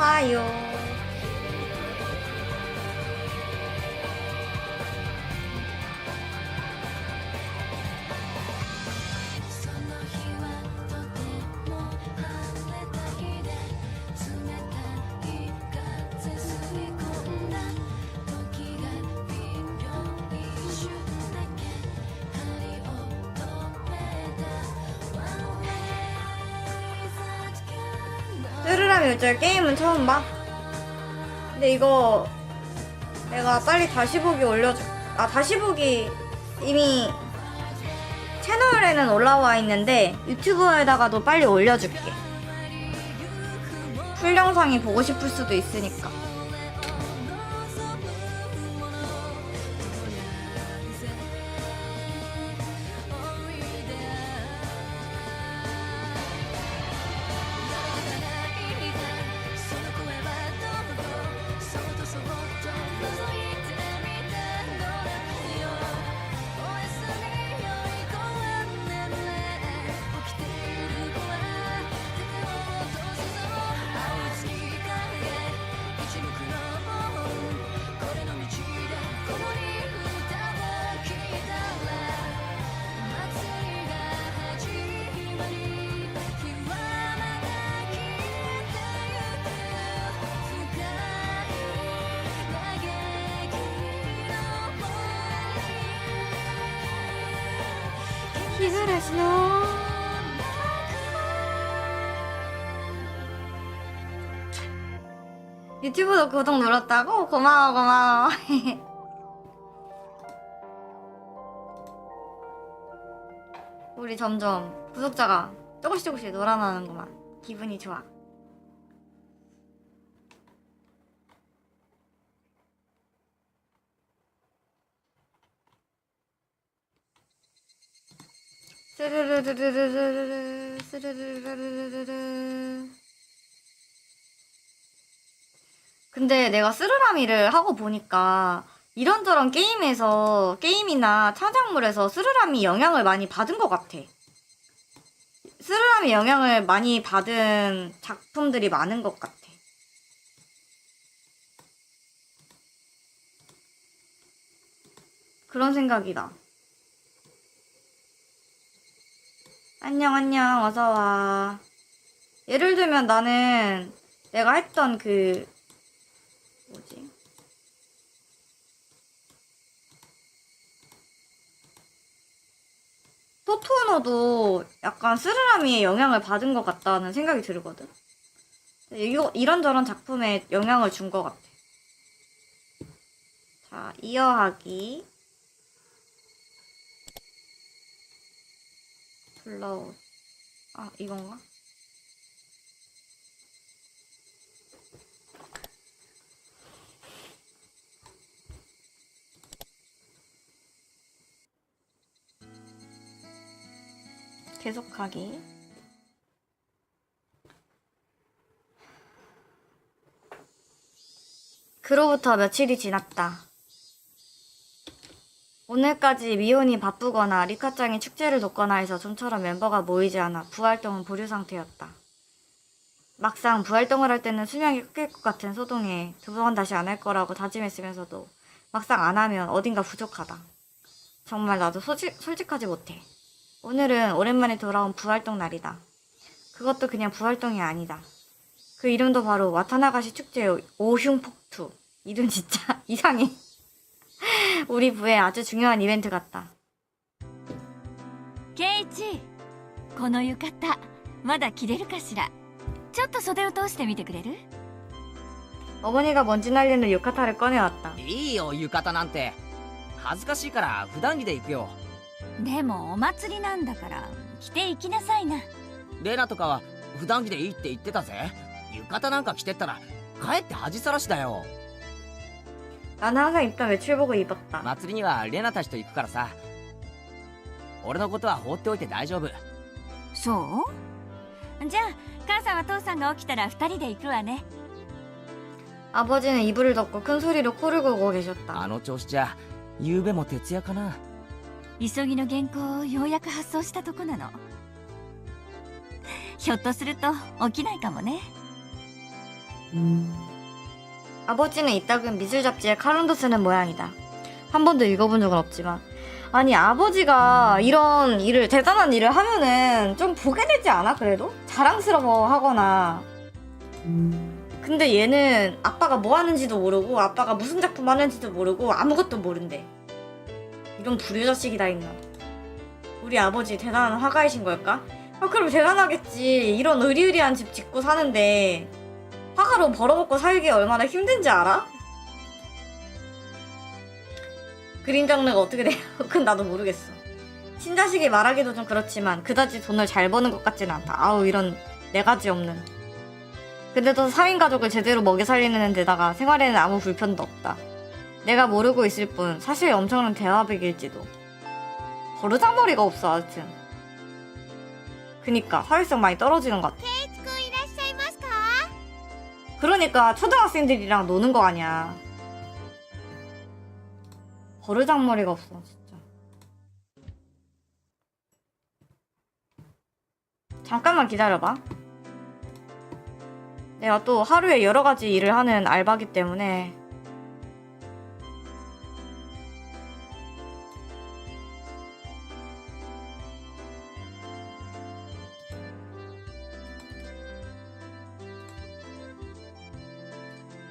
좋아요. 쓰르람 요즘 게임은 처음 봐. 근데 이거 내가 빨리 다시 보기 다시 보기 이미 채널에는 올라와 있는데 유튜브에다가도 빨리 올려줄게. 풀 영상이 보고 싶을 수도 있으니까. 기술했어. 유튜브도 구독 눌렀다고? 고마워 고마워. 우리 점점 구독자가 조금씩 늘어나는구만. 기분이 좋아. 스르르르르르르르 스르르르르르르. 근데 내가 스르라미를 하고 보니까 이런저런 게임이나 창작물에서 스르라미 영향을 많이 받은 것 같아. 스르라미 영향을 많이 받은 작품들이 많은 것 같아. 그런 생각이 나. 안녕, 어서와. 예를 들면 나는 내가 했던 뭐지? 토토노도 약간 스르라미의 영향을 받은 것 같다는 생각이 들거든. 이런저런 작품에 영향을 준 것 같아. 자, 이어하기. 블러우. 아, 이건가? 계속하기. 그로부터 며칠이 지났다. 오늘까지 미혼이 바쁘거나 리카짱이 축제를 돕거나 해서 좀처럼 멤버가 모이지 않아 부활동은 보류 상태였다. 막상 부활동을 할 때는 수명이 꺾일 것 같은 소동에 두 번 다시 안 할 거라고 다짐했으면서도 막상 안 하면 어딘가 부족하다. 정말 나도 솔직하지 못해. 오늘은 오랜만에 돌아온 부활동 날이다. 그것도 그냥 부활동이 아니다. 그 이름도 바로 와타나가시 축제의 오흉폭투. 이름 진짜 이상해. 우리 부의 아주 중요한 이벤트 같다. 케이치, この浴衣まだ着れるかしら。ちょっと袖を通してみてくれる？ 어머니가 먼지 날리는 유카타를 꺼내왔다. いいよ浴衣なんて恥ずかしいから普段着で行くよ。でもお祭りなんだから着て行きなさいな。レナとかは普段着でいいって言ってたぜ。浴衣なんか着てったらかえって恥さらしだよ。 나는 항상 입던 외출복을 입었다. 祭りにはレナたちと行くからさ。俺のことは放っておいて大丈夫。そうじゃあ母さんは父さんが起きたら2人で行くわね。 아버지는 이불을 덮고 큰 소리로 코를 고고 계셨다. あの調子じゃ夕べも徹夜かな。急ぎの原稿をようやく発送したとこなの。ひょっとすると起きないかもね。 아버지는 이따금 미술 잡지에 칼럼도 쓰는 모양이다. 한 번도 읽어본 적은 없지만. 아니, 아버지가 이런 일을, 대단한 일을 하면은 좀 보게 되지 않아, 그래도? 자랑스러워 하거나. 근데 얘는 아빠가 뭐 하는지도 모르고, 아빠가 무슨 작품 하는지도 모르고, 아무것도 모른대. 이런 불효자식이 다 있나. 우리 아버지 대단한 화가이신 걸까? 아, 그럼 대단하겠지. 이런 으리으리한 집 짓고 사는데 화가로 벌어먹고 살기 얼마나 힘든지 알아? 그림 장르가 어떻게 돼요? 그건 나도 모르겠어. 친자식이 말하기도 좀 그렇지만 그다지 돈을 잘 버는 것 같지는 않다. 아우, 이런 네 가지 없는. 근데도 4인 가족을 제대로 먹여 살리는 데다가 생활에는 아무 불편도 없다. 내가 모르고 있을 뿐 사실 엄청난 대화백일지도. 버르장머리가 없어. 하여튼 그니까 사회성 많이 떨어지는 것 같아. 그러니까 초등학생들이랑 노는 거 아니야. 버르장머리가 없어 진짜. 잠깐만 기다려봐. 내가 또 하루에 여러 가지 일을 하는 알바기 때문에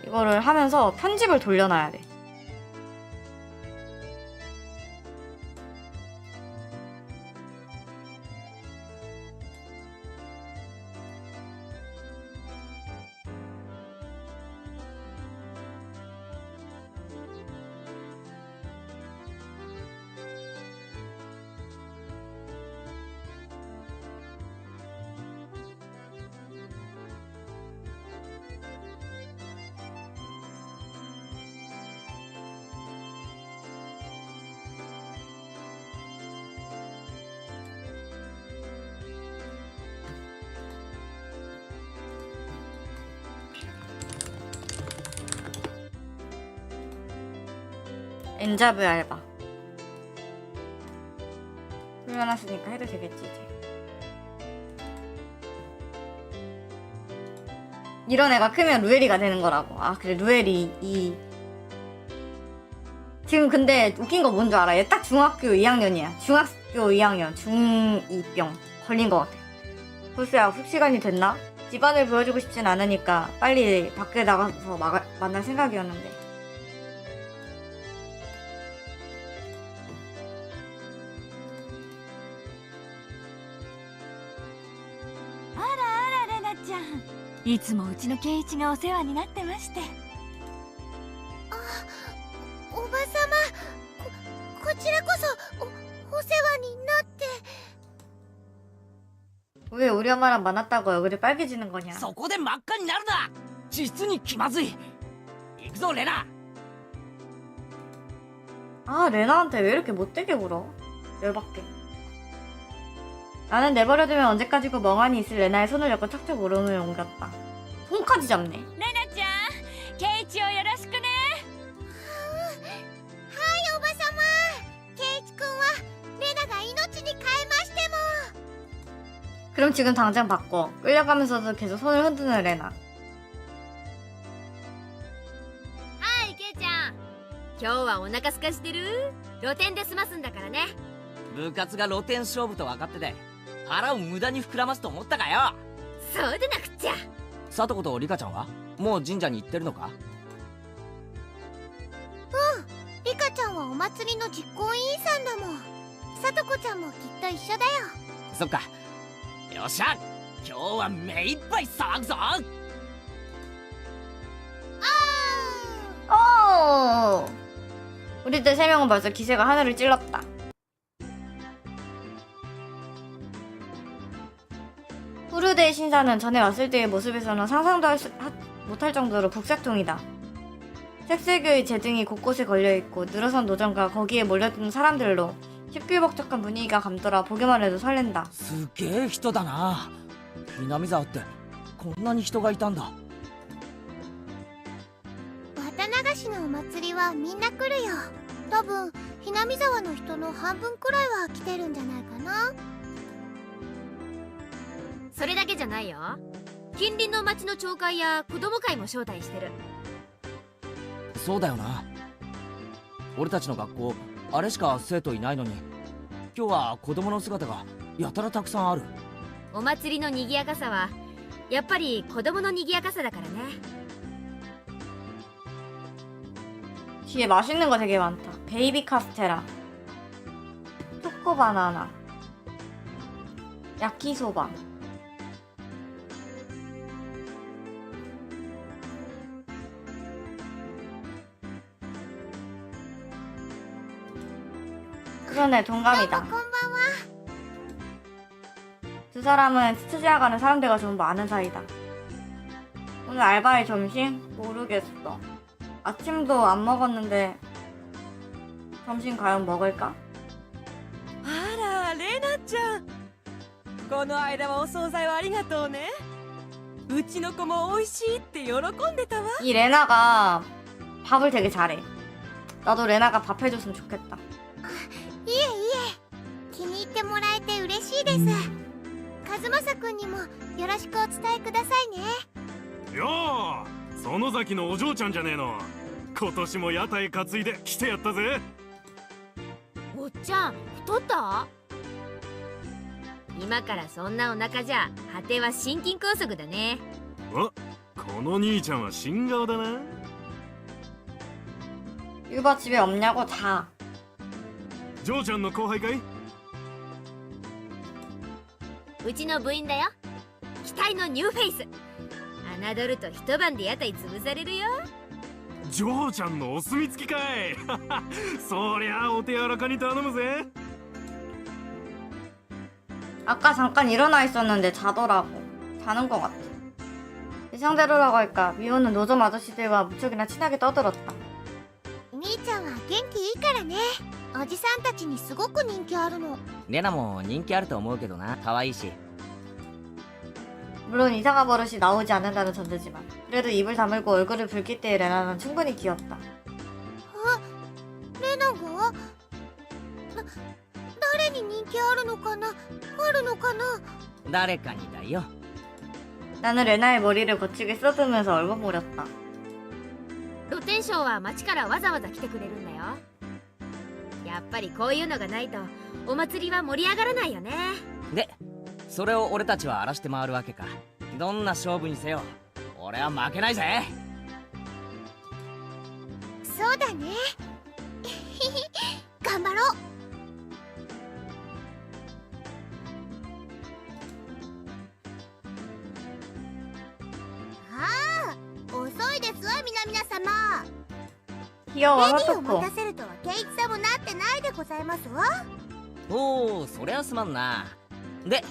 이거를 하면서 편집을 돌려놔야 돼. 엔자브 알바. 훈련했으니까 해도 되겠지 이제. 이런 애가 크면 루엘이가 되는 거라고. 아 그래, 루엘이 이 지금 근데 웃긴 거 뭔 줄 알아? 얘 딱 중학교 2학년이야. 중학교 2학년 중2병 걸린 거 같아. 홀수야, 훅 시간이 됐나? 집안을 보여주고 싶진 않으니까 빨리 밖에 나가서 만날 생각이었는데.いつもうちの圭一がお世話になってまして。おばさま、こちらこそお世話になって。 왜 우리 엄마랑 만났다고 얼굴이 빨개지는 거냐? そこで真っ赤になるな。実に気まずい。行くぞレナ。 아, 레나한테 왜 이렇게 못되게 굴어? 열받게. 나는 내버려두면 언제까지고 멍하니 있을 레나의 손을 잡고 척척 울음을 옮겼다. 손까지 잡네. レナちゃん、圭一をよろしくね。はい、おばさま。ケイチ君はレナが命に変えましても。 그럼 지금 당장 바꿔. 끌려가면서도 계속 손을 흔드는 레나. はいケイちゃん、今日はお腹空かしてる？露店で済ますんだからね。部活が露天勝負と分かってて腹を無駄に膨らますと思ったかよ。そうでなくっちゃ。さとことリカちゃんはもう神社に行ってるのか？リカちゃんはお祭りの実行委員さんだもん。さとこちゃんもきっと一緒だよ。そっか。よっしゃ、今日は目いっぱい騒ぐぞ。 오! 우리들 3명은 벌써 기세가 하늘을 찔렀다. 후르데의 신사는 전에 왔을 때의 모습에서는 상상도 못할 정도로 북새통이다. 색색의 재등이 곳곳에 걸려있고 늘어선 노점과 거기에 몰려드는 사람들로 시끌벅적한 분위기가 감돌아 보기만 해도 설렌다. すげえ人だな。南沢ってこんなに人がいたんだ。綿流しのお祭りはみんな来るよ。多分ひなみ沢の人の半分くらいは来てるんじゃないかな。それだけじゃないよ。近隣の町の町会や子供会も招待してる。そうだよな。俺たちの学校あれしか生徒いないのに、今日は子供の姿がやたらたくさんある。お祭りの賑やかさはやっぱり子供の賑やかさだからね。 뒤에 맛있는 거 되게 많다. 베이비 카스테라, 초코 바나나, 야키소바. 그러네, どうも 동감이다. こんばんは。 두 사람은 스즈야 가는 사람들과 좀 많은 사이다. 오늘 알바의 점심? 모르겠어. 아침도 안 먹었는데 점심 과연 먹을까? あらレナちゃん、この間はお惣菜をありがとうね。うちの子も美味しいって喜んでたわ。 이 레나가 밥을 되게 잘해. 나도 레나가 밥 해줬으면 좋겠다. いえいえ、気に入ってもらえて嬉しいです。和正くんにもよろしくお伝えくださいね。よう、園崎のお嬢ちゃんじゃねえの。今年も屋台担いで来てやったぜ。おっちゃん太った？今からそんなお腹じゃ果ては心筋梗塞だね。この兄ちゃんは新顔だな。 유바 집에 없냐고 자. 嬢ちゃんの後輩かい？うちの部員だよ。期待のニューフェイス。侮ると一晩で屋台潰されるよ。嬢ちゃんのお墨付きかい。そりゃお手柔らかに頼むぜ。 아까 잠깐 일어나 있었는데 자더라고. 자는 것 같아. 예상대로라고 할까, 미호는 노점 아저씨들과 무척이나 친하게 떠들었다. 兄ちゃんは元気いいからね。おじさんたちにすごく人気あるの。レナも人気あると思うけどな。可愛いし。 물론 이상한 버릇이 나오지 않는다는 전제지만 그래도 입을 다물고 얼굴을 붉힐 때의 레나는 충분히 귀엽다. レナが？誰に人気あるのかな？あるのかな？誰かにだよ。 나는 레나의 머리를 거치게 쓰다듬으면서 얼버무렸다. 露天商は町からわざわざ来てくれるんだよ。やっぱりこういうのがないとお祭りは盛り上がらないよね。で、それを俺たちは荒らして回るわけか。どんな勝負にせよ、俺は負けないぜ。そうだね。頑張ろう。ああ、遅いですわ皆様。 귀여워, レディを 하토코. 待たせるとはケイチさんもなってないでございますわ。おお、そりゃすまんな。で、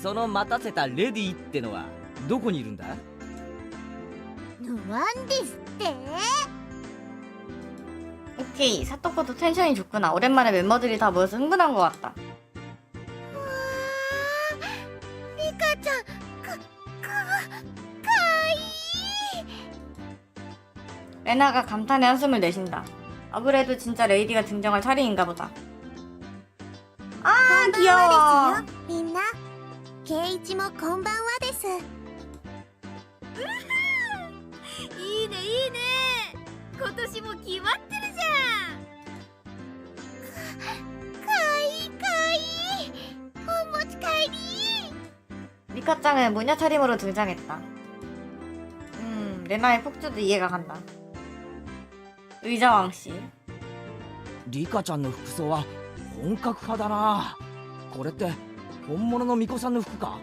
その待たせたレディってのはどこにいるんだ？なんですって？ 오케이, 사토코도 텐션이 좋구나. 오랜만에 멤버들이 다 모여서 흥분한 것 같다. うわー、リカちゃん、かわいい。 레나가 감탄의 한숨을 내쉰다. 아무래도 진짜 레이디가 등장할 차례인가 보다. 아, こんばんは 귀여워. ですよみんな。ケイイチもこんばんはです。いいねいいね。今年も決まってるじかわいいかわいい。お持ち帰り。 리카짱은 모녀 차림으로 등장했다. 레나의 폭주도 이해가 간다. 의자왕씨. リカちゃんの服装は本格派だな。これって本物の巫女さんの服か？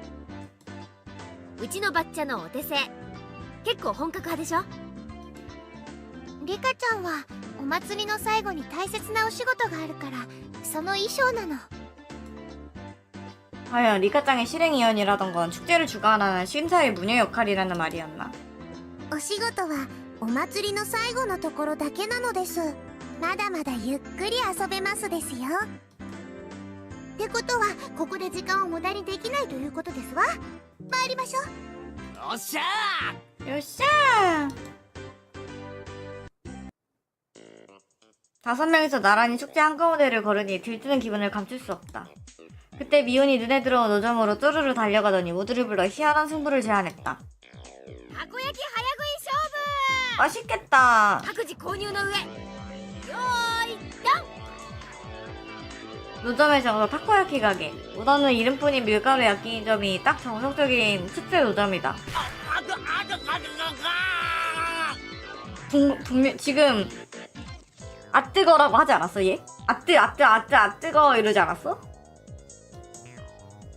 ゃん。うちのバッチャのお手製。結構本格派でしょ。リカちゃんはお祭りの最後に大切なお仕事があるからその衣装なの。 과연 리카짱의 실행위원이라던 건 축제를 주관하는 심사의 무녀 역할이라는 말이었나? お仕事はお祭りの最後のところだけなのです。まだまだゆっくり遊べますですよ。ってことはここで時間を無駄にできないということですわ。参りましょう。よっしゃー。 요샤! 5명이서 나란히 축제 한가운데를 걸으니 들뜨는 기분을 감출 수 없다. 그때 미혼이 눈에 들어온 노점으로 쪼르르 달려가더니 모두를 불러 희한한 승부를 제안했다. たこ焼き早食い勝 맛있겠다. 負各自購入の上よーいドン 노점에서 타코야키 가게. 우선은 이름뿐인 밀가루 야끼니점이 딱 정석적인 축제 노점이다. 분명 지금 아 뜨거라고 하지 않았어 얘? 아 뜨거 이러지 않았어?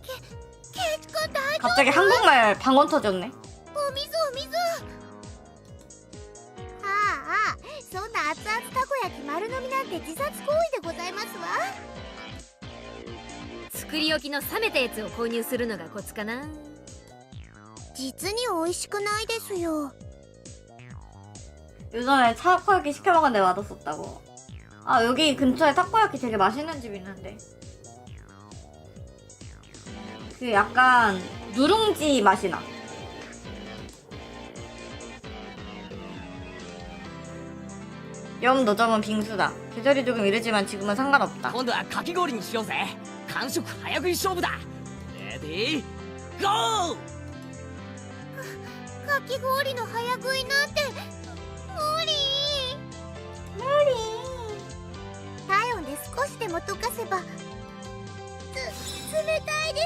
ケイチ君大丈 갑자기 한국말 방언 터졌네. 夫？お水お水。ああ、そんな熱々たこ焼き丸飲みなんて自殺行為でございますわ。作り置きの冷めたやつを購入するのがコツかな。実に美味しくないですよ。 예전에 타코야키 시켜 먹었는데 맛없었다고. 아 여기 근처에 타코야키 되게 맛있는 집 있는데. 그 약간 누룽지 맛이 나. 염 노점은 빙수다. 계절이 조금 이르지만 지금은 상관없다. 今度はかき氷にしようぜ。完食早食い勝負だ。レディーゴー。かき氷の早食いなんて無理。体温で少しでも溶かせば。冷たいです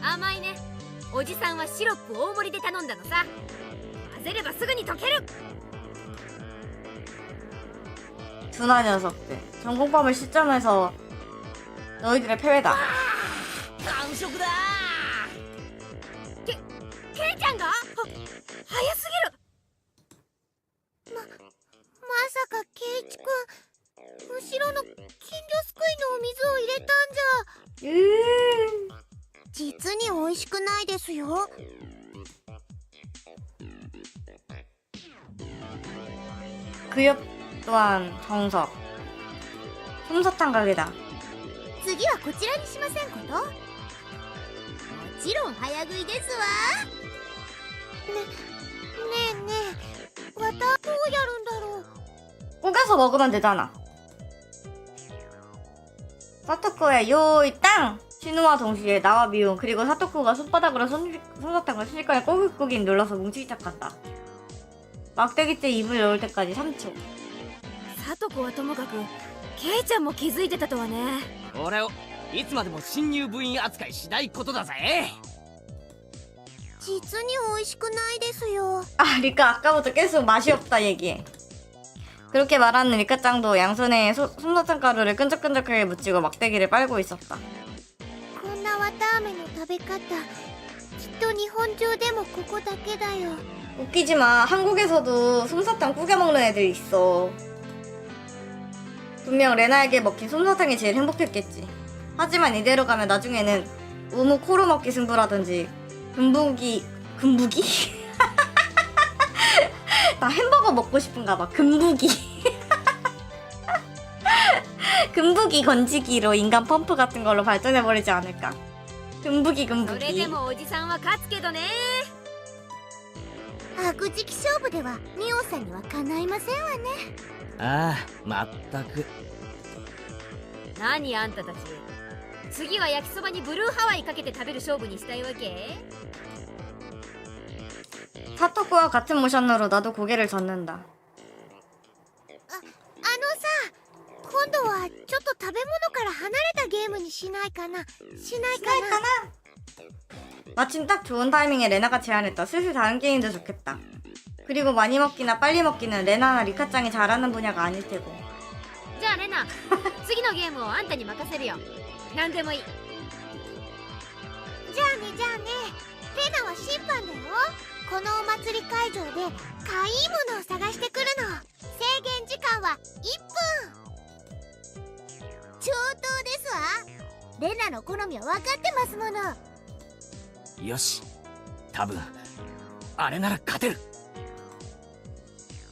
の。甘いね。おじさんはシロップ大盛りで頼んだのさ。混ぜればすぐに溶ける。 둔한 녀석들. 전공법을 시점에서 너희들의 패배다. 完食だ。ケイちゃんが早すぎる。まさかケイチ君、後ろの金魚すくいのお水を入れたんじゃ。実に美味しくないですよ。 그 옆 또한 정석. 솜사탕 가게다. 次はこちらにしませんこと？もちろん早食いですわ。ねえねえ、わたどうやるんだろう。 꾸겨서 먹으면 되잖아. 사토코의 요이 땅! 신우와 동시에 나와 미운 그리고 사토코가 손바닥으로 솜사탕을 순식간에 꼬깃꼬깃 눌러서 뭉치기 시작한다. 막대기째 입을 넣을 때까지 3초. サトコはともかくケイちゃんも気づいてたとはね。俺をいつまでも新入部員扱いしないことだぜ。実に美味しくないですよ。 아 리카 아까부터 계속 맛이 없다 얘기해. 그렇게 말하는 리카짱도 양손에 솜사탕 가루를 끈적끈적하게 묻히고 막대기를 빨고 있었다. こんな綿あめの食べ方、きっと日本中でもここだけだよ。 웃기지마. 한국에서도 솜사탕 꾸겨 먹는 애들 있어. 분명 레나에게 먹힌 솜사탕이 제일 행복했겠지. 하지만 이대로 가면 나중에는 우무 코로 먹기 승부라든지 금부기 나 햄버거 먹고 싶은가 봐. 금부기 금부기 건지기로 인간 펌프 같은 걸로 발전해버리지 않을까. 금부기 それで 금부기. もおじさんは勝つけどね。白磁気勝負ではミオさんにはかないませんわね。ああ、まったく。何あんたたち、次は焼きそばにブルーハワイかけて食べる勝負にしたいわけ？ 사토코와 같은 모션으로 나도 고개를 젓는다. さ、今度はちょっと食べ物から離れたゲームにしないかな。しないかな。 마침 딱 좋은 타이밍에 레나가 제안했다. 슬슬 다른 게임도 좋겠다. 그리고 많이 먹기나 빨리 먹기는 레나나 리카짱이 잘하는 분야가 아닐 테고. じゃあレナ、次のゲームをあんたに任せるよ。何でもいい。じゃあねじゃあね。レナは審判だよ。このお祭り会場でかいいものを探してくるの。制限時間は1分。上等ですわ。レナの好みは分かってますもの。よし、多分あれなら勝てる。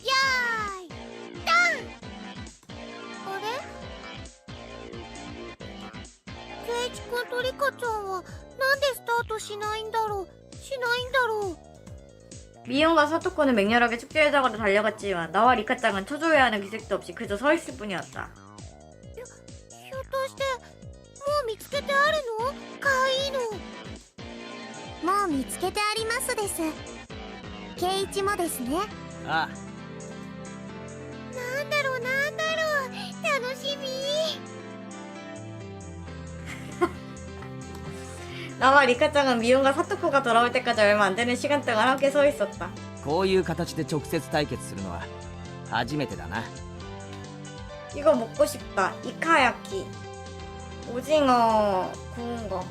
やーいダン。あれ、ケイチ君とリカちゃんはなんでスタートしないんだろう。 미용과 사토코는 맹렬하게 축제 회장으로 달려갔지만 나와 리카짱은 초조해하는 기색도 없이 그저 서 있을 뿐이었다. ひょっとしてもう見つけてあるの？かわいいの。もう見つけてありますです。圭一もですね。あなんだろう楽しみ。 나와 리카짱은 미혼과 사토코가 돌아올 때까지 얼마 안 되는 시간 동안 함께 서 있었다. あ、こういう形で直接対決するのは初めてだな。 이거 먹고 싶다. 이카야키. 오징어 구운 거.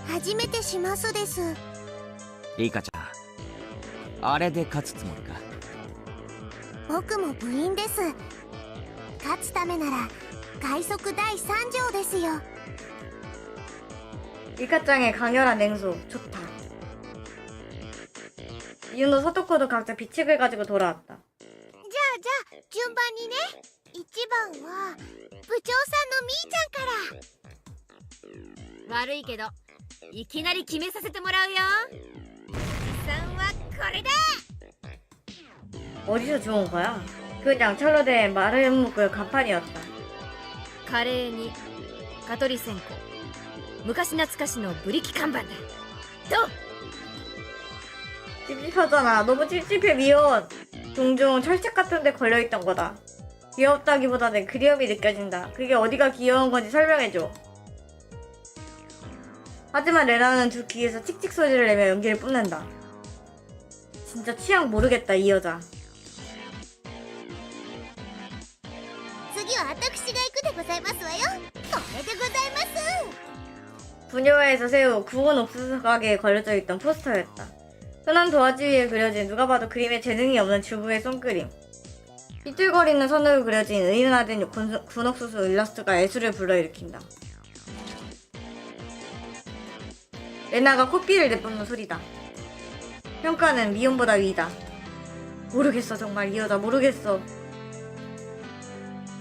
初めてしますです。リカちゃん、あれで勝つつもりか。僕も部員です。勝つためなら快速第3条ですよ。 리카짱의 강렬한 냉소. 좋다. 미혼도 사토코도 각자 비칙을 가지고 돌아왔다. じゃあ順番にね。1番は部長さんのみーちゃんから。悪いけどいきなり決めさせてもらうよ。さんはこれだ。 어디서 주운 거야? 그냥 철로대 마를 묶을 간판이었다. カレーに蚊取り線香、昔懐かしのブリキ看板だ。どう？ 찝찝하잖아. 너무 찝찝해 미혼. 종종 철책 같은 데 걸려있던 거다. 귀엽다기보다는 그리움이 느껴진다. 그게 어디가 귀여운 건지 설명해줘. 하지만 레나는 두 귀에서 칙칙 소리를 내며 연기를 뿜는다. 진짜 취향 모르겠다 이 여자. 次は私が行くでございますわよ。これでございます。 분유회에서 새우 구운 옥수수 가게에 걸려져 있던 포스터였다. 흔한 도화지 위에 그려진 누가 봐도 그림에 재능이 없는 주부의 손그림. 삐뚤거리는 선으로 그려진 은은화된 군옥수수 일러스트가 애수를 불러일으킨다. 레나가 코피를 내뿜는 소리다. 평가는 미혼보다 위다. 모르겠어 정말 이 여자 모르겠어.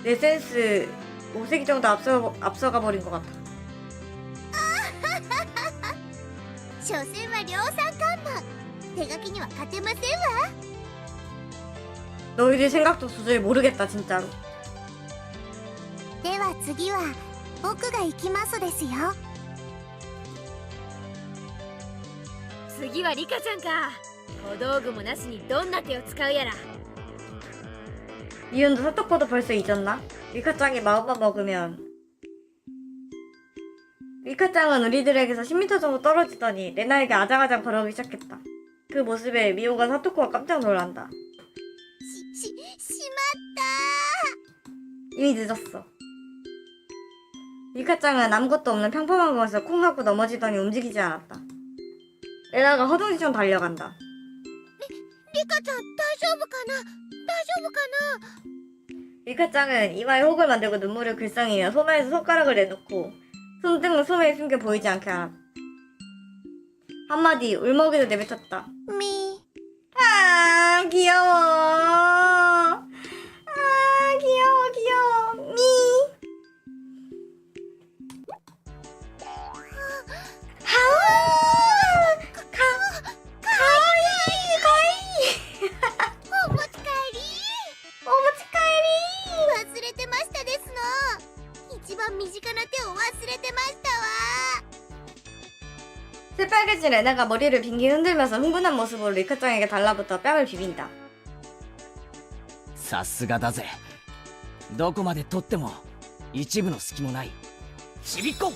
내 센스 5세기 정도 앞서가 버린 것 같아. 所詮は量産看板。手書きには勝てませんわ。 너희들 생각도 도저히 모르겠다 진짜로. では次は僕が行きますですよ。次はリカちゃんか。小道具もなしにどんな手を使うやら。 미혼도 사토코도 벌써 잊었나? 리카짱이 마음만 먹으면. 리카짱은 우리들에게서 10m 정도 떨어지더니 레나에게 아장아장 걸어오기 시작했다. 그 모습에 미호가 사토코가 깜짝 놀란다. しまっ 이미 늦었어. 리카짱은 아무것도 없는 평범한 곳에서 콩 하고 넘어지더니 움직이지 않았다. 레나가 허둥지둥 달려간다. た。リカちゃん大丈夫かな。大丈夫かな。 리카짱은 이마에 혹을 만들고 눈물을 글썽이며 소매에서 손가락을 내놓고 손등은 소매에 숨겨 보이지 않게 하라. 한마디 울먹이도 내뱉었다. み 아 귀여워. 아 귀여워. 미. 하우. 가와이. お持ち帰り。 오모치카에리. 忘れてましたですの。一番身近な手を忘れてましたわ。 새빨개진 레나가 머리를 빙빙 흔들면서 흥분한 모습으로 리카짱에게 달라붙어 뺨을 비빈다. さすがだぜ。どこまで取っても一部の隙もない。ちびっこ。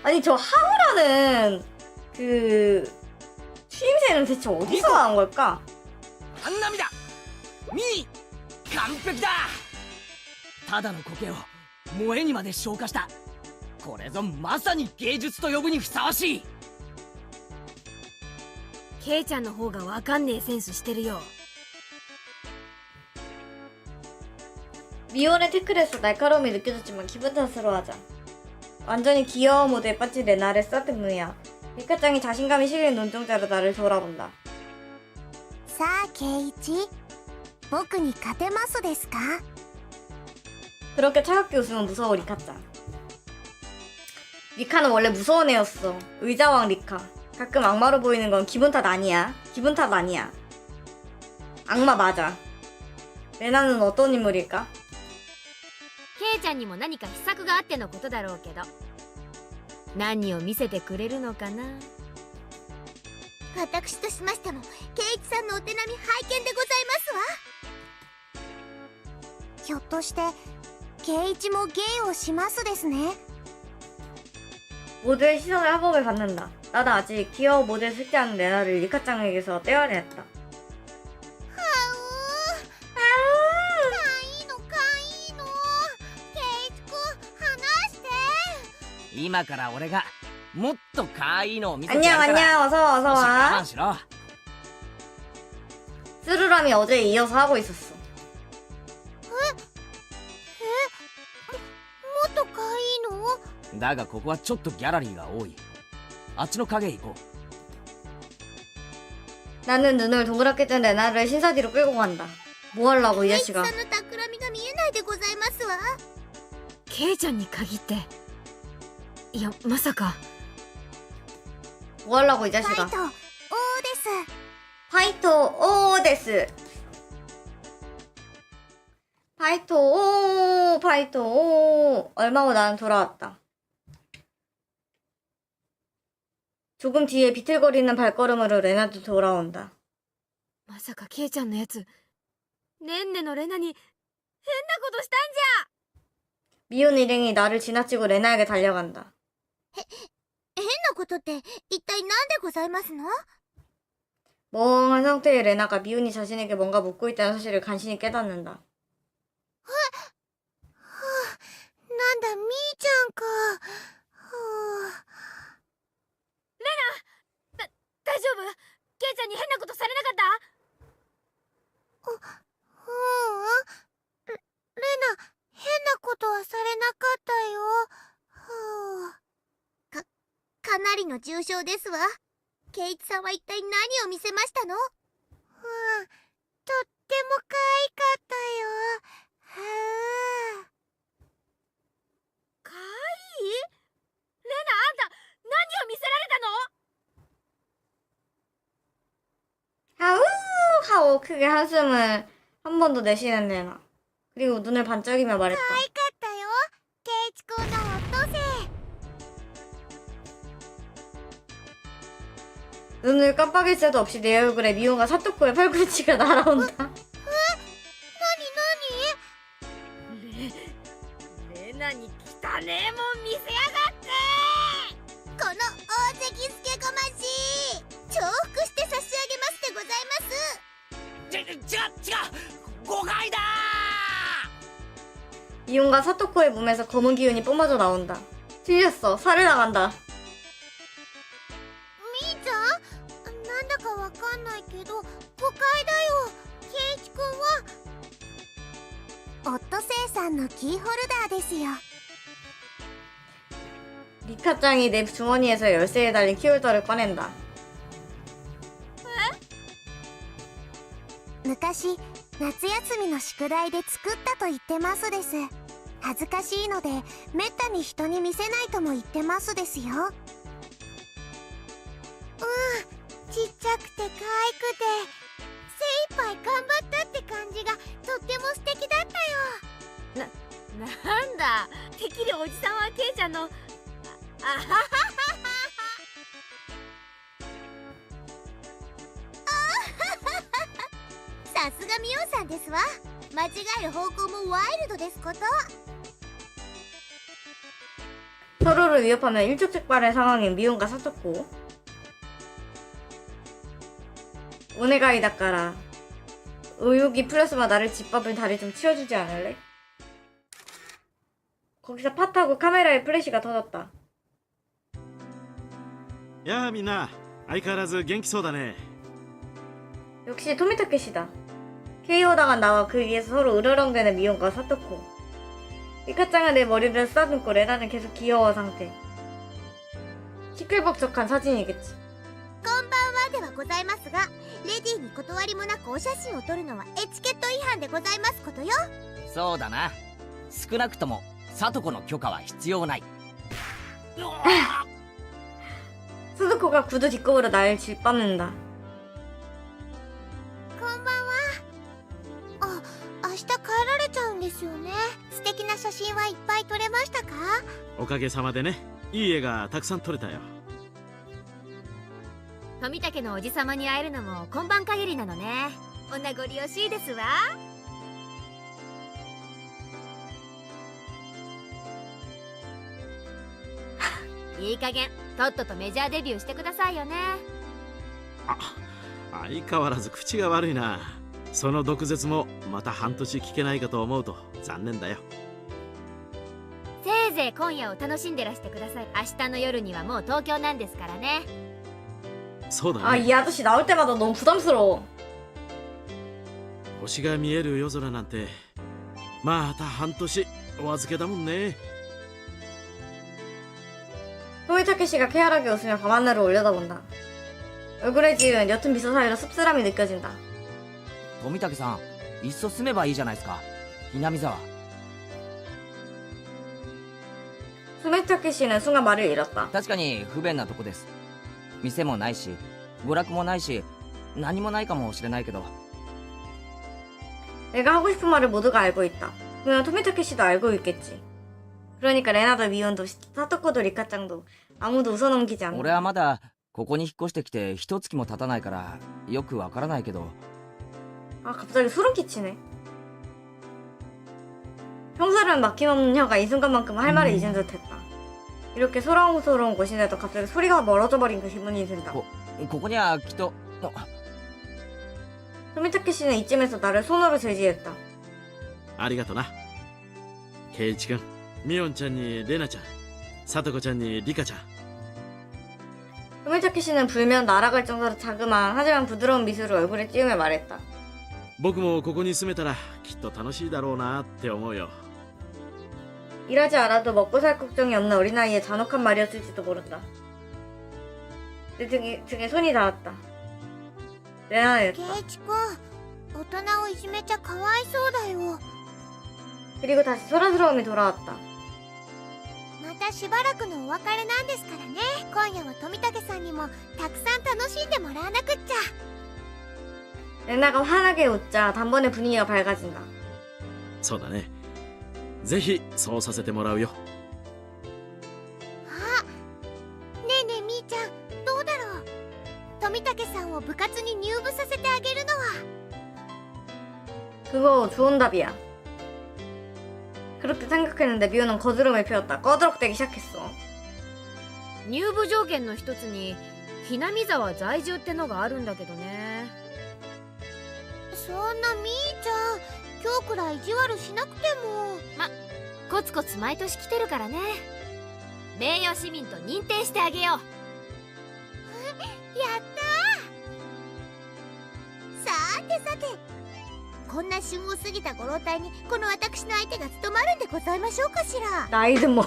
아니 저 하우라는 그 추임새는 대체 어디서 나온 걸까? 万波だ。ミー、完璧だ。ただの苔を萌えにまで昇華した。これぞまさに芸術と呼ぶにふさわしい。ケイちゃんの方がわかんねえセンスしてるよ。 미혼의 태클에서 날카로움이 느껴졌지만 기분 탓으로하자. 완전히 귀여운 모드에 빠진 레나를 쓰다듬으며 리카짱이 자신감이 실린 눈동자로 나를 돌아본다. さあ圭一、僕に勝てますですか。 그렇게 차갑게 웃으면 무서워 리카짱. 리카는 원래 무서운 애였어. 의자왕 리카. 가끔 악마로 보이는 건 기분 탓 아니야. 기분 탓 아니야. 악마 맞아. 레나는 어떤 인물일까? ケイちゃんにも何か秘策があってのことだろうけど。何を見せてくれるのかな。私としましても圭一さんのお手並み拝見でございますわ。ひょっとして圭一も芸をしますですね。 모두의 시선을 한몸에 받는다. 나도 아직 귀여운 모델 숙제하는 레나를 리카짱에게서 떼어야 했다. いいのかいいの圭一くん話して。今から俺がもっと可愛いのを見せてや 안녕 るから 안녕 어서와 少し我 어서와. 慢しろ。 스루람이 어제에 이어서 하고 있었어. もっとかいいの？だがここはちょっとギャラリーが多い。あっちの影へ行こう。 나는 눈을 동그랗게 뜬 레나를 신사 뒤로 끌고 간다. 뭐 하려고 이 圭一 자식아. さんの企みが見えないでございますわ。ケイちゃんに限って。いや、まさか。 뭐 하려고 이 ファイ 자식아. ト、おーです。 파이토 오 데스. 파이토 오. 얼마 후 나는 돌아왔다. 조금 뒤에 비틀거리는 발걸음으로 레나도 돌아온다. まさかケイちゃんのやつ、ねんねのレナに変なことしたんじゃ。 미운 일행이 나를 지나치고 레나에게 달려간다. 変なことって一体何でございますの？ 멍한 상태의 레나가 미운이 자신에게 뭔가 묻고 있다는 사실을 간신히 깨닫는다. なんだみーちゃんか。大丈夫？ケイちゃんに変なことされなかった？レナ、変なことはされなかったよ。かなりの重傷ですわ。圭一さんは一体何を見せましたの？とっても可愛かったよ。かわいい？レナ、あんた何を見せられたの？ 하우 하고 크게 한숨을 한 번 더 내쉬는 레나. 그리고 눈을 반짝이며 말했다. 可愛かったよ。圭一くんのオットセイ。 눈을 깜빡일 새도 없이 내 얼굴에 미움과 사토코의 팔꿈치가 날아온다. レナに汚ねえもん見せやがって。この大関助こまし重複して差し上げますでございます。違う誤解だ。 미움과 사토코의 몸에서 검은 기운이 뿜어져 나온다. 틀렸어. 살을 나간다. みーちゃん、なんだかわかんないけど誤解だよ。圭一くんはオットセイさんのキーホルダーですよ。 리카짱이 내 주머니에서 열쇠에 달린 키홀더를 꺼낸다. 昔夏休みの宿題で作ったと言ってますです。恥ずかしいのでめったに人に見せないとも言ってますですよ。ちっちゃくて可愛くて精一杯頑張ったって感じがとっても素敵だったよ。なんだ、てっきりおじさんはケイちゃんのあはははさすがミオさんですわ。間違える方向もワイルドですこと。 서로를 위협하며 일촉즉발의 상황인 미움과 사토코. 오네가이 닦아라. 의욕이 풀렸으면 나를 짓밟은 다리 좀 치워주지 않을래? 거기서 팟하고 카메라에 플래시가 터졌다. やあみんな相変わらず元気そうだね。 역시 토미타케시다. KO 당한 나와 그 위에서 서로 으르렁대는 미움과 사토코. 리카짱은 내 머리를 쓰다듬고 레나는 계속 귀여워 상태. 시끌벅적한 사진이겠지. こんばんはではございますが、レディーに断りもなくお写真を撮るのはエチケット違反でございますことよ。そうだな。少なくともサトコの許可は必要ない。 스즈코가 구두 뒷굽으로 날 짓밟는다. こんばんは。明日帰られちゃうんですよね。素敵な写真はいっぱい撮れましたか？おかげさまでね。いい絵がたくさん撮れたよ。富武のおじさまに会えるのも今晩限りなのね。お名残惜しいですわ。いい加減とっととメジャーデビューしてくださいよね。相変わらず口が悪いな。その毒舌もまた半年聞けないかと思うと残念だよ。せいぜい今夜を楽しんでらしてください。明日の夜にはもう東京なんですからね。そうだ 아, ね。 이 아저씨 나올 때마다 너무 부담스러워. 星が見える夜空なんてまた半年お預けだもんね。 토미타케 씨가 쾌활하게 웃으며 밤하늘을 올려다본다. 얼굴에 지은 옅은 미소 사이로 씁쓸함이 느껴진다. 富武さん、いっそ住めばいいじゃないですか、ひなみ沢。 토미타케 씨는 순간 말을 잃었다. 確かに不便なとこです。店もないし娯楽もないし何もないかもしれないけど。 내가 하고 싶은 말을 모두가 알고 있다. 그러면 토미타케 씨도 알고 있겠지. 그러니까 레나도 미온도 사토코도 리카짱도 아무도 웃어넘기지 않는다. 俺はまだここに引っ越してきて一月も経たないからよくわからないけど。 아, 갑자기 소름 끼치네. 평소에는 막힘없는 혀가 이 순간만큼 할 말을 잊은 듯했다. 이렇게 소롱소롱 곳인데도 갑자기 소리가 멀어져 버린 그 기분이 든다. ここにはきっと。 토미타케 씨는 이쯤에서 나를 손으로 제지했다. ありがとな。ケイイチ君、ミオンちゃんにレナちゃん、サトコちゃんにリカちゃん。 토미타케 씨는 불면 날아갈 정도로 자그마한 하지만 부드러운 미소를 얼굴에 띄우며 말했다. 僕もここに住めたらきっと楽しいだろうなって思うよ。 일하지 않아도 먹고 살 걱정이 없는 어린아이의 잔혹한 말이었을지도 모른다. 내 등에 손이 닿았다. 레나였다. ケイチ君、大人をいじめちゃかわいそうだよ。 그리고 다시 소란스러움이 돌아왔다. またしばらくのお別れなんですからね。今夜は富武さんにもたくさん楽しんでもらわなくっちゃ。 레나가 환하게 웃자 단번에 분위기가 밝아진다. そうだね。ぜひそうさせてもらうよ。あ、ねえねえみーちゃん、どうだろう。富武さんを部活に入部させてあげるのは。 그거 좋은 답이야. 그렇게 생각했는데 미호는 거드름을 피웠다. 꺼드럭대기 시작했어. 入部条件の一つにひなみ沢在住ってのがあるんだけどね。そんなみーちゃん、今日くらい意地悪しなくても。コツコツ毎年来てるからね。名誉市民と認定してあげよう。やったー。さてさて、こんな旬を過ぎたご老体にこの私の相手が務まるんでございましょうかしら。 나이든 뭐.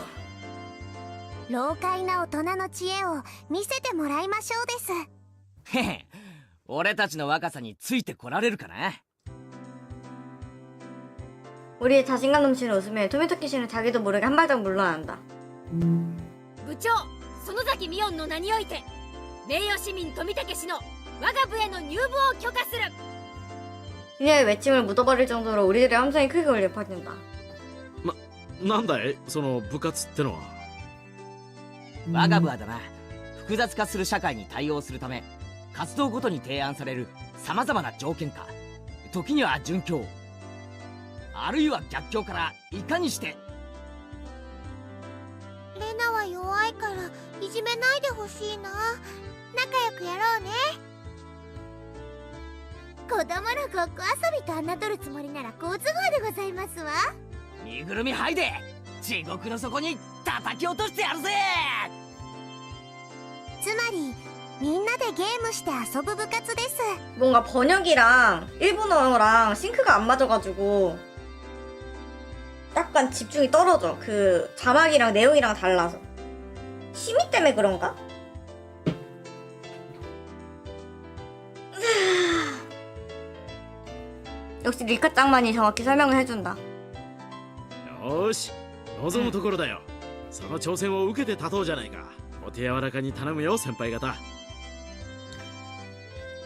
老快な大人の知恵を見せてもらいましょうです。へへ、俺たちの若さについてこられるかな。 우리의 자신감 넘치는 웃음에 토미타케 씨는 자기도 모르게 한 발짝 물러난다. 部長園崎美音の名において名誉市民富武氏の我が部への入部を許可する。 그녀의 외침을 묻어버릴 정도로 우리들의 함성이 크게 울려 퍼진다. なんだいその部活ってのは。我が部はだな、複雑化する社会に対応するため活動ごとに提案されるさまざまな条件下、時には準教、あるいは逆境からいかにして。レナは弱いからいじめないでほしいな。仲良くやろうね。子供のごっこ遊びと侮るつもりなら好都合でございますわ。身ぐるみ剥いで地獄の底に叩き落としてやるぜ。つまりみんなでゲームして遊ぶ部活です。 뭔가 번역이랑 일본어랑 싱크가 안 맞아가지고 약간 집중이 떨어져. 그 자막이랑 내용이랑 달라서. 심의 때문에 그런가? 역시 리카 짱만이 정확히 설명을 해준다. よーし、望むところだよ。その挑戦を受けて立とうじゃないか。お手柔らかに頼むよ先輩方。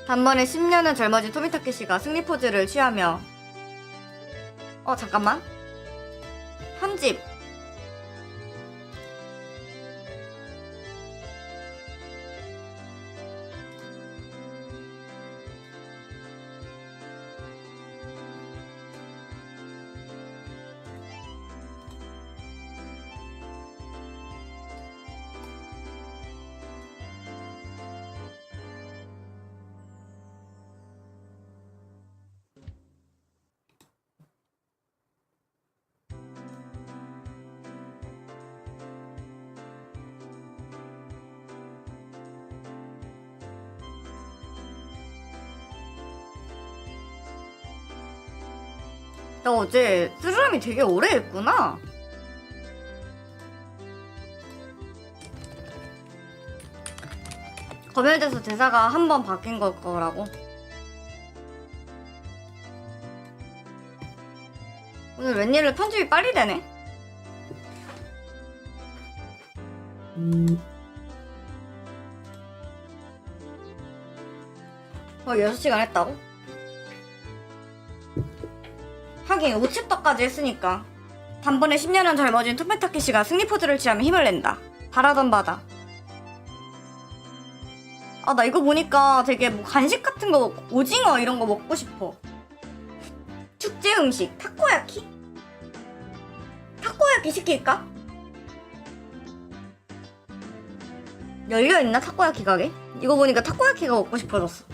단번에 10년은 젊어진 토미타케 씨가 승리 포즈를 취하며 잠깐만. 편집. 나 어제 쓰르람이 되게 오래 했구나. 검열돼서 대사가 한 번 바뀐 걸 거라고. 오늘 웬일로 편집이 빨리 되네. 거의 6시간 했다고? 하긴 오칩떡까지 했으니까 단번에 10년은 젊어진 토메타케시가 승리 포즈를 취하며 힘을 낸다. 바라던 바다. 아, 나 이거 보니까 되게 뭐 간식 같은 거 먹고 오징어 이런 거 먹고 싶어. 축제 음식 타코야키? 타코야키 시킬까? 열려있나 타코야키 가게? 이거 보니까 타코야키가 먹고 싶어졌어.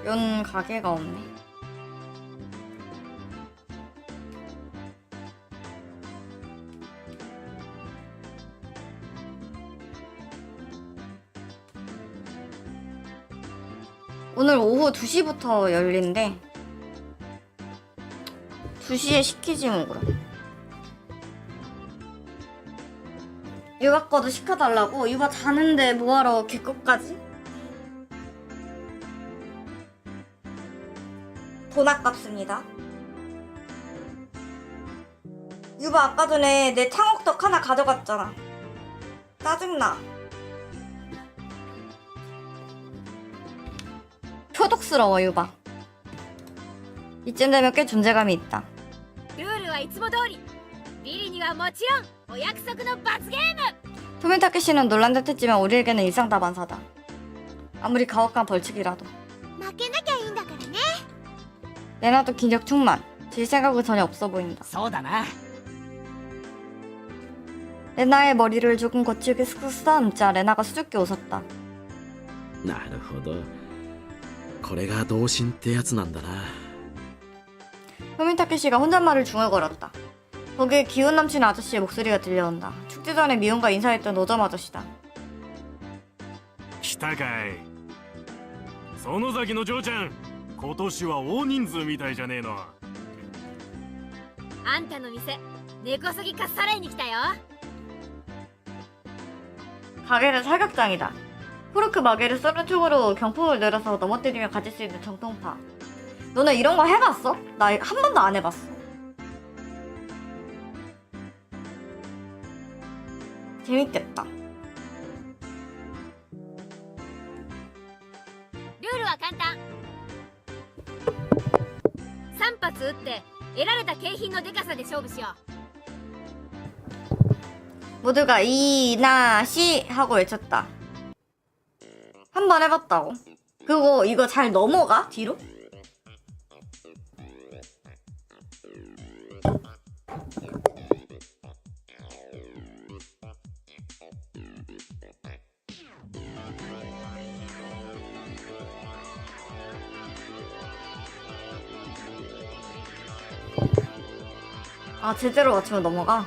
연 가게가 없네. 오늘 오후 2시부터 열린대. 2시에 시키지 뭐 그럼. 유바 거도 시켜달라고? 유바 자는데 뭐하러 걔것까지? 돈 아깝습니다. 유바 아까 전에 내 창옥떡 하나 가져갔잖아. 짜증나. 표독스러워 유바. 이쯤 되면 꽤 존재감이 있다. ルールはいつも通りビリにはもちろんお約束の罰ゲーム。 토미타케시는 놀란 듯 했지만 우리에게는 일상다반사다. 아무리 가혹한 벌칙이라도. 負けなきゃいいんだからね。 레나도 기력 충만. 질 생각은 전혀 없어 보인다. そうだな。 레나의 머리를 조금 거칠게 쓱쓱 쓰다듬자 레나가 수줍게 웃었다. なるほど。これが同心ってやつなんだな。 토미타케시가 혼잣말을 중얼거렸다. 거기에 기운 넘치는 아저씨의 목소리가 들려온다. 축제 전에 미혼과 인사했던 노점 아저씨다. 来たかい。園崎の嬢ちゃん、今年は大人数みたいじゃねえの。あんたの店根こそぎかっさらいに来たよ。 가게는 사격장이다. 코르크 마개를 썰은 총으로 경품을 내려서 넘어뜨리며 가질 수 있는 정통파. 너네 이런 거 해봤어? 나 한 번도 안 해봤어. 재밌겠다. ルールは簡単。3発撃って得られた景品のデカさで勝負しよう。 모두가 이나시 하고 외쳤다. 한 번 해봤다고. 그거 이거 잘 넘어가? 뒤로? 아, 제대로 맞추면 넘어가?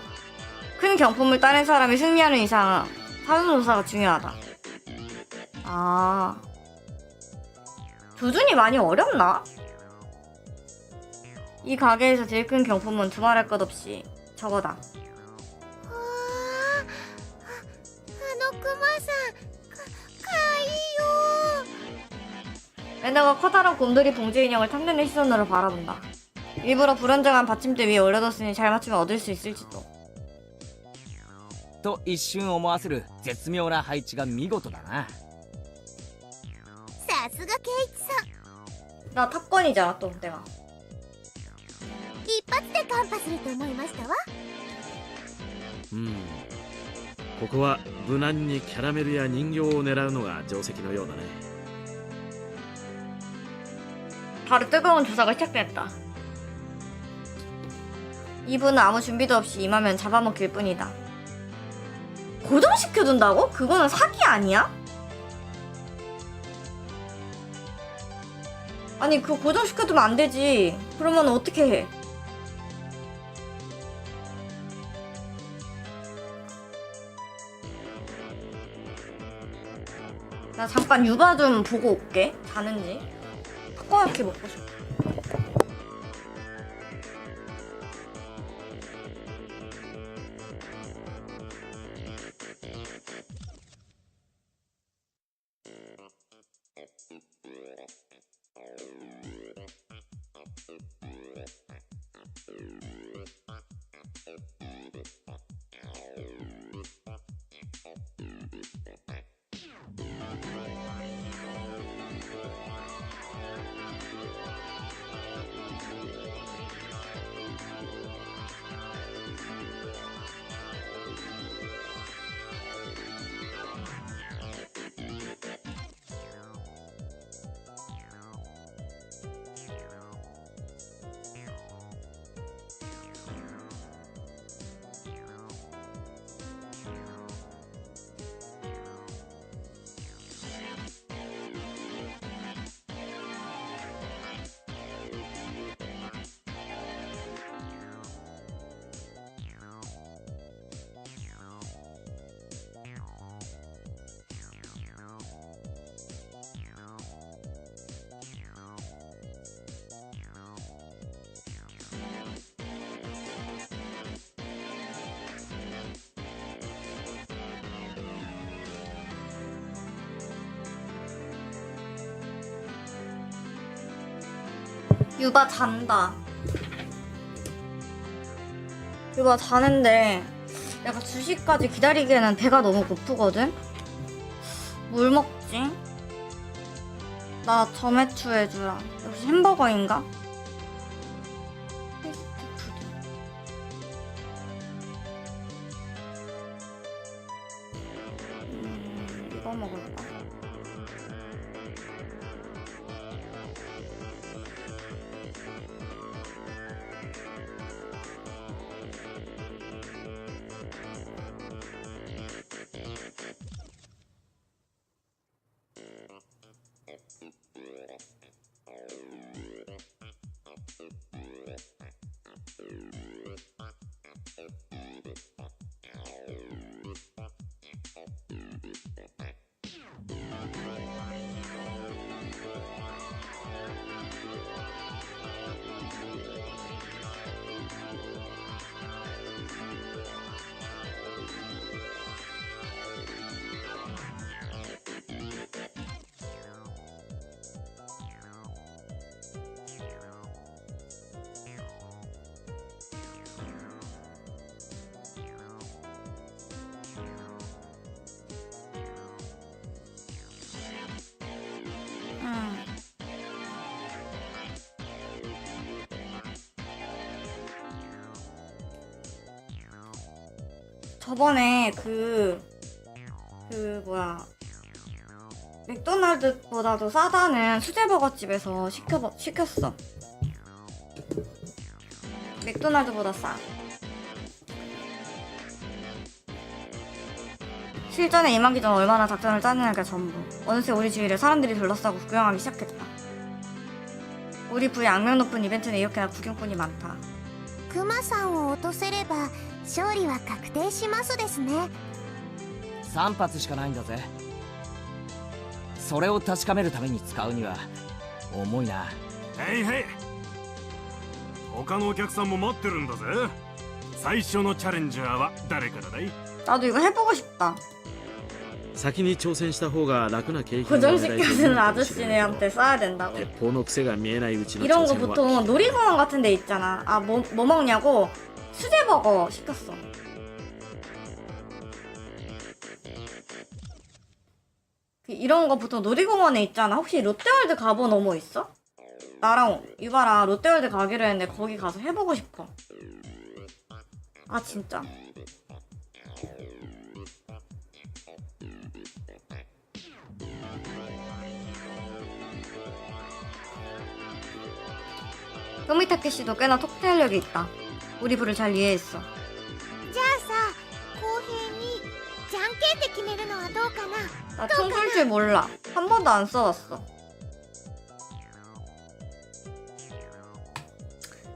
큰 경품을 따낸 사람이 승리하는 이상 사전조사가 중요하다. 아, 조준이 많이 어렵나? 이 가게에서 제일 큰 경품은 두말할 것 없이 저거다. わあ、あのクマさん、かわいいよ。 레나가 커다란 곰돌이 봉제 인형을 탐내는 시선으로 바라본다. 일부러 불안정한 받침대 위에 올려뒀으니 잘 맞추면 얻을 수 있을지도. と一瞬思わせる絶妙な配置が見事だな。さすがケイチさん。 나 탑건이잖아 또 내가. 一発でカンパすると思いましたわ。ここは無難にキャラメルや人形を狙うのが定石のようだね。 바로 뜨거운 조사가 시작됐다. 이분은 아무 준비도 없이 임하면 잡아먹힐 뿐이다. 고정시켜둔다고? 그거는 사기 아니야? 아니 그거 고정시켜두면 안 되지. 그러면 어떻게 해? 나 잠깐 유바 좀 보고 올게. 자는지. 타코야키 먹고 싶어. 유바 잔다. 유바 자는데 내가 2시까지 기다리기에는 배가 너무 고프거든? 뭘 먹지? 나 점액추 해주라. 역시 햄버거인가? 패스트푸드. 이거 먹을까? 저번에 뭐야, 맥도날드보다도 싸다는 수제버거집에서 시켰어. 맥도날드보다 싸. 실전에 임하기 전 얼마나 작전을 짜느냐가 전부. 어느새 우리 주위를 사람들이 둘러싸고 구경하기 시작했다. 우리 부의 악명 높은 이벤트는 이렇게나 구경꾼이 많다. クマさんを落とせれば勝利は確定しますですね。 3発しかないんだぜ。それを確かめるために使うには重いな。へいへい、他のお客さんも待ってるんだぜ。最初のチャレンジャーは誰からだい？ 나도 이거 해보고 싶다. 先に挑戦した方が楽な景品が狙えている 고정시켜주는 かもしれない 아저씨네한테 써야 된다고. 鉄砲の癖が見えないうちの 이런 挑 거 戦は 보통 놀이공원 같은 데 있잖아. 아, 뭐 먹냐고? 수제버거 시켰어. 이런 거 보통 놀이공원에 있잖아. 혹시 롯데월드 가본 어머 있어? 나랑 유바랑 롯데월드 가기로 했는데 거기 가서 해보고 싶어. 아 진짜. 토미타케 씨도 꽤나 톡테일력이 있다. 우리 부를 잘 이해했어. じゃあさ、公平にじゃ点で決めるのはどうかな。 나 총 쏠 줄 몰라. 한 번도 안 써봤어.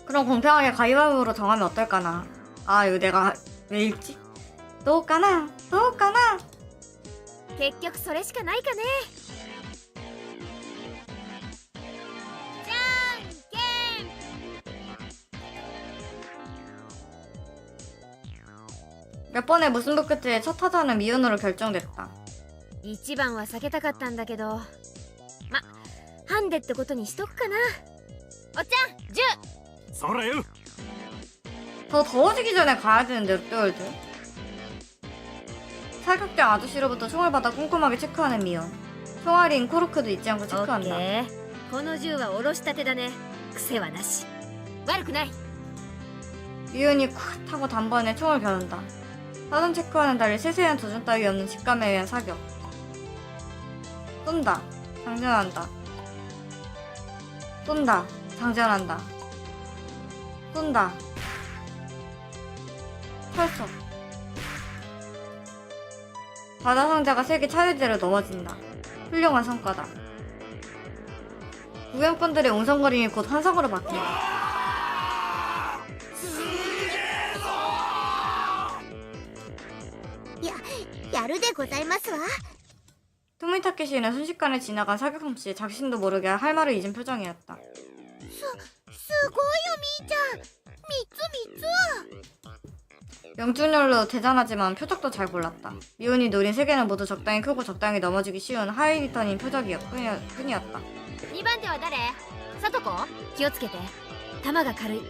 그럼 공평하게 가위바위보로 정하면 어떨까나. 아 이거 내가 왜 읽지? どうかなどうかな。結局それしかないかね。じゃんけん。 몇 번의 무승부 끝에 첫 타자는 미운으로 결정됐다. 一番は避けたかったんだけど、ま、ハンデってことにしとくかな。おっちゃん、10。そらよ。 더 더워지기 전에 가야 되는데 롯데월드. 사격장 아저씨로부터 총을 받아 꼼꼼하게 체크하는 미연. 총알인 코르크도 잊지 않고 オッ 체크한다. ケー。この銃はおろしたてだね。癖はなし。悪くない。 미연이 콱 하고 단번에 총을 겨눈다. 사전 체크와는 달리 세세한 조준 따위 없는 직감에 의한 사격. 쏜다. 장전한다. 쏜다. 장전한다. 쏜다. 펄썩. 바다 상자가 3개 차례대로 넘어진다. 훌륭한 성과다. 구경꾼들의 웅성거림이 곧 환상으로 바뀐다. やるでございますわ。 토미타케시는 순식간에 지나간 사격 솜씨에 자신도 모르게 할 말을 잊은 표정이었다. すごいよみーちゃん。3つ。 명중률로 대단하지만 표적도 잘 골랐다. 미운이 노린 3개는 모두 적당히 크고 적당히 넘어지기 쉬운 하이리턴인 표적이었 뿐이었다. 2番手は誰？さとこ？気をつけて。弾が軽い。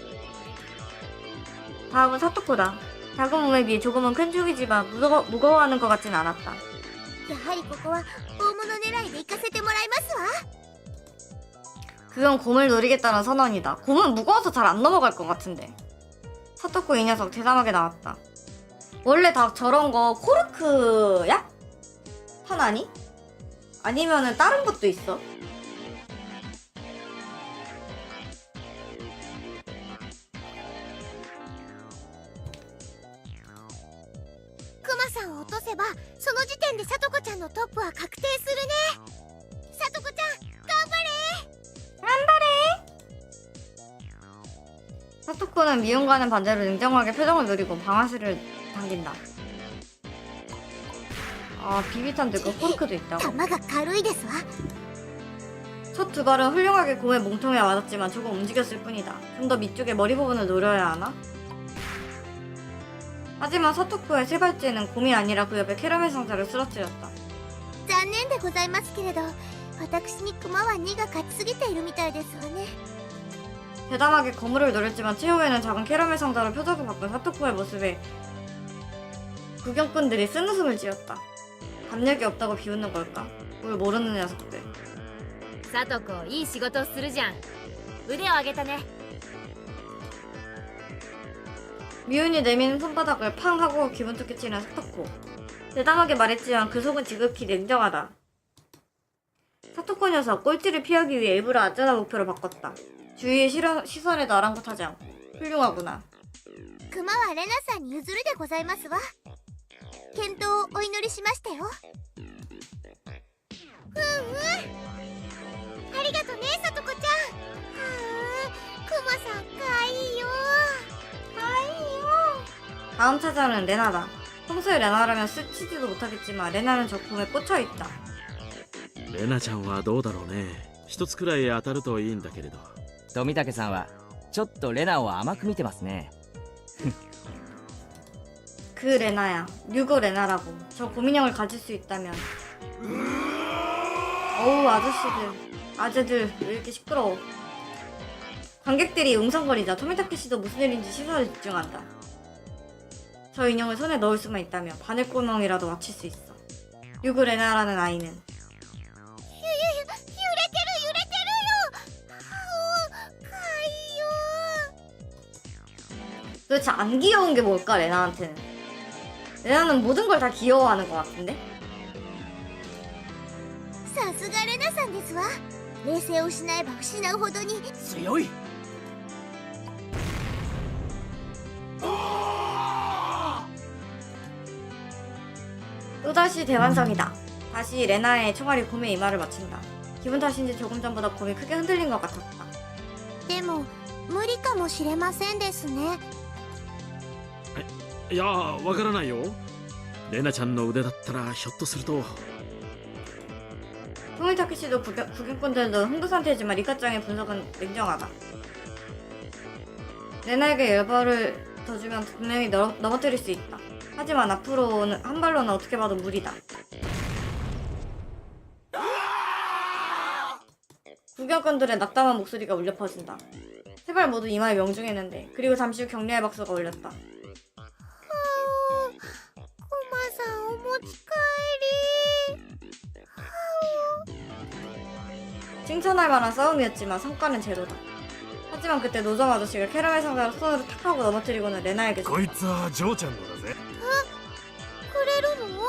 다음은 사토코다. 작은 몸에 비해 조금은 큰 쪽이지만 무거워하는 것 같진 않았다. やはりここは大物狙いで行かせてもらいますわ。 그건 곰을 노리겠다는 선언이다. 곰은 무거워서 잘 안 넘어갈 것 같은데. 사토코 이 녀석 대담하게 나왔다. 원래 다 저런 거 코르크야? 하나니? 아니면은 다른 것도 있어? クマさんを落とせばその時点でさとこちゃんのトップは確定するね。さとこちゃん頑張れ。 사토코는 미움과는 반대로 냉정하게 표정을 노리고 방아쇠를 당긴다. 아 비비탄 들고 코르크도 있다고. 弾が軽いですわ。 첫 두 발은 훌륭하게 곰의 몸통에 맞았지만 조금 움직였을 뿐이다. 좀 더 밑쪽에 머리 부분을 노려야 하나? 하지만 사토코의 세 발째는 곰이 아니라 그 옆에 캐러멜 상자를 쓰러뜨렸다. 残念でございますけれど、私にクマは2が勝ちすぎているみたいですわね。 대담하게 거물을 노렸지만 최후에는 작은 캐러멜 상자로 표적을 바꾼 사토코의 모습에 구경꾼들이 쓴웃음을 지었다. 담력이 없다고 비웃는 걸까? 뭘 모르는 녀석들. さとこいい仕事するじゃん。腕を上げたね。 미운이 내미는 손바닥을 팡 하고 기분 좋게 치는 사토코. 대담하게 말했지만 그 속은 지극히 냉정하다. 사토코 녀석 꼴찌를 피하기 위해 일부러 안전한 목표를 바꿨다. 주위의 시선에도 아랑곳하지 않고. 훌륭하구나. クマはレナさんに譲るでございますわ。健闘をお祈りしましたよ。ありがとねさとこちゃん。クマさんかわいいよ。 다음 타자는 레나다. 평소에 레나라면 스치지도 못하겠지만 레나는 저 곰에 꽂혀있다. レナちゃんはどうだろうね。一つくらい当たるといいんだけれど。富武さんはちょっとレナを甘く見てますね。 그 레나야. 류거 레나라고. 저 곰인형을 가질 수 있다면. 어우 아저씨들. 왜 이렇게 시끄러워. 관객들이 웅성거리자 토미타케시도 무슨 일인지 시선을 집중한다. 저 인형을 손에 넣을 수만 있다면 바늘구멍이라도 맞출 수 있어. 류그 레나라는 아이는 揺れてるよ。かわいいよ。 도대체 안 귀여운 게 뭘까 레나한테는. 레나는 모든 걸 다 귀여워하는 것 같은데? さすがレナさんですわ。冷静を失えば失うほどに。強い。 아 또다시 대환상이다. 다시 레나의 총알이 곰의 이마를 맞춘다. 기분 탓인지 조금 전보다 곰이 크게 흔들린 것 같았다. でも無理かもしれませんですね。いやわからないよ。レナちゃんの腕だったらひょっとすると。 토미타케 씨도 구경꾼들도 흥분 상태이지만 리카짱의 분석은 냉정하다. 레나에게 열벌을 더 주면 분명히 넘어뜨릴 수 있다. 하지만 앞으로는 한 발로는 어떻게 봐도 무리다. 구경꾼들의 낙담한 목소리가 울려 퍼진다. 세 발 모두 이마에 명중했는데 그리고 잠시 후 격려의 박수가 울렸다. コマさんお持ち帰り。 칭찬할 만한 싸움이었지만 성과는 제로다. 하지만 그때 노점 아저씨가 캐러멜 상자를 손으로 탁 하고 넘어뜨리고는 레나에게 こ 줬다. いつはジョーちゃんのだぜ。くれるの？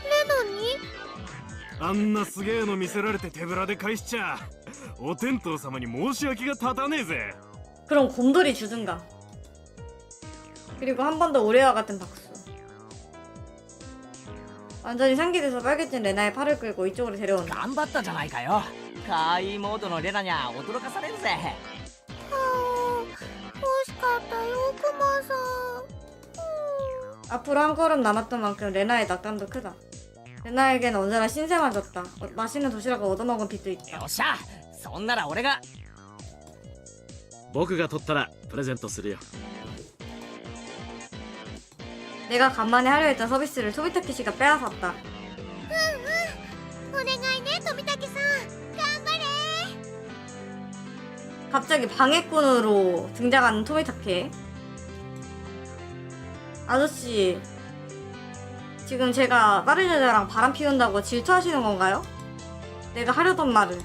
レナに？あんなすげえの見せられて手ぶらで返しちゃお天道様に申し訳が立たねえぜ。 그럼 곰돌이 주든가. 그리고 한 번 더 올해와 같은 박수. 완전히 상기돼서 빨개진 레나의 팔을 끌고 이쪽으로 데려온다. 頑張ったじゃないかよ。かわいいモードのレナにゃ驚かされるぜ。惜しかったよクマさん。 앞으로 한 걸음 남았던 만큼 레나의 낙담도 크다. 레나에겐 언제나 신세만 졌다. 맛있는 도시락을 얻어먹은 빚도 있다. よっしゃ、そんなら俺が。僕が取ったらプレゼントするよ。 내가 간만에 하려 했던 서비스를 토미타케 씨가 빼앗았다. お願いね富武さん。頑張れ。 갑자기 방해꾼으로 등장하는 토미타케. 아저씨, 지금 제가 다른 여자랑 바람 피운다고 질투하시는 건가요? 내가 하려던 말을.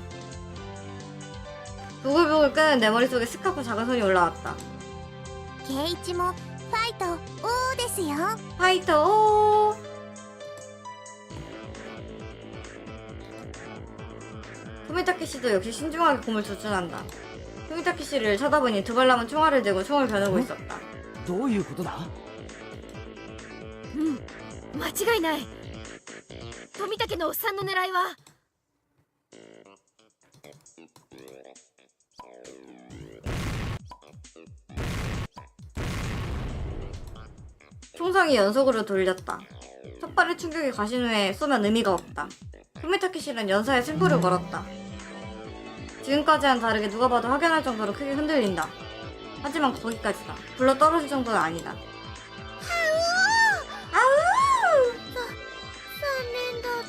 부글부글 끄는 내 머릿속에 스카프 작은 손이 올라왔다. ケイイチもファイトおーですよ。 파이터 오! 토미타케 씨도 역시 신중하게 곰을 조준한다. 토미타케 씨를 쳐다보니 두 발 남은 총알을 들고 총을 겨누고 있었다. どういうことだ。間違いない。富武のおっさんの狙いは。 총상이 연속으로 돌렸다. 첫 발의 충격이 가신 후에 쏘면 의미가 없다. 토미타케 씨는 연사에 승부를 걸었다. 지금까지와는 다르게 누가 봐도 확연할 정도로 크게 흔들린다. 하지만 거기까지다. 굴러 떨어질 정도는 아니다. 아우! 残念だっ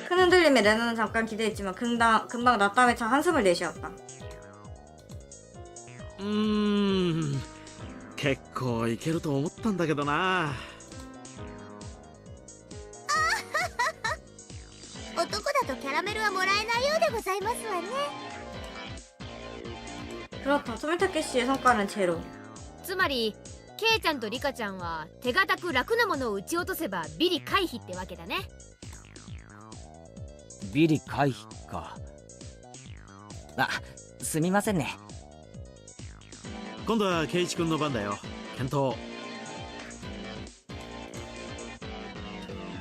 큰 흔들림에 레나는 잠깐 기대했지만 금방 낮담에 찬 한숨을 내쉬었다. 結構いけると思ったんだけどな。た。男だとキャラメルはもらえないようでございますわね。 그렇다. 토미타케 씨의 성과는 제로. つまりケイちゃんとリカちゃんは手堅く楽なものを撃ち落とせばビリ回避ってわけだね。ビリ回避か。あ、すみませんね。今度はケイイチ君の番だよ。検討。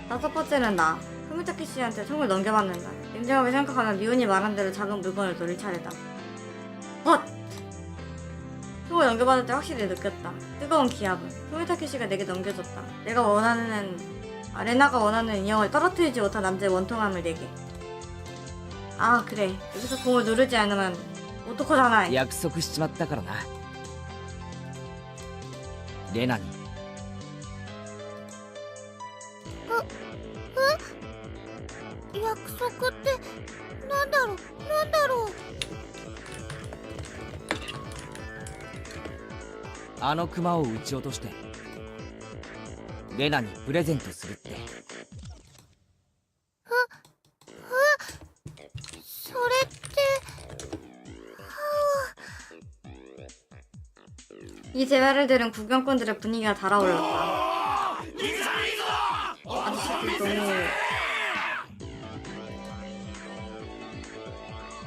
다섯 번째는 나. 토미타케 씨한테 총을 넘겨받는다. 냉정하게 생각하면 미혼이 말한 대로 작은 물건을 노릴 차례다. 총을 넘겨받을 때 확실히 느꼈다. 뜨거운 기압을. 토미타케 씨가 내게 넘겨줬다. 레나가 원하는 인형을 떨어뜨리지 못한 남자의 원통함을 내게. 아 그래. 여기서 공을 누르지 않으면 오토코잖아. 約束しちまったからな。レナに。約束ってなんだろう。あのクマを撃ち落としてレナにプレゼントするって。それって 이 제안을 들은 구경꾼들의 분위기가 달아올랐다. 아저씨들 너무...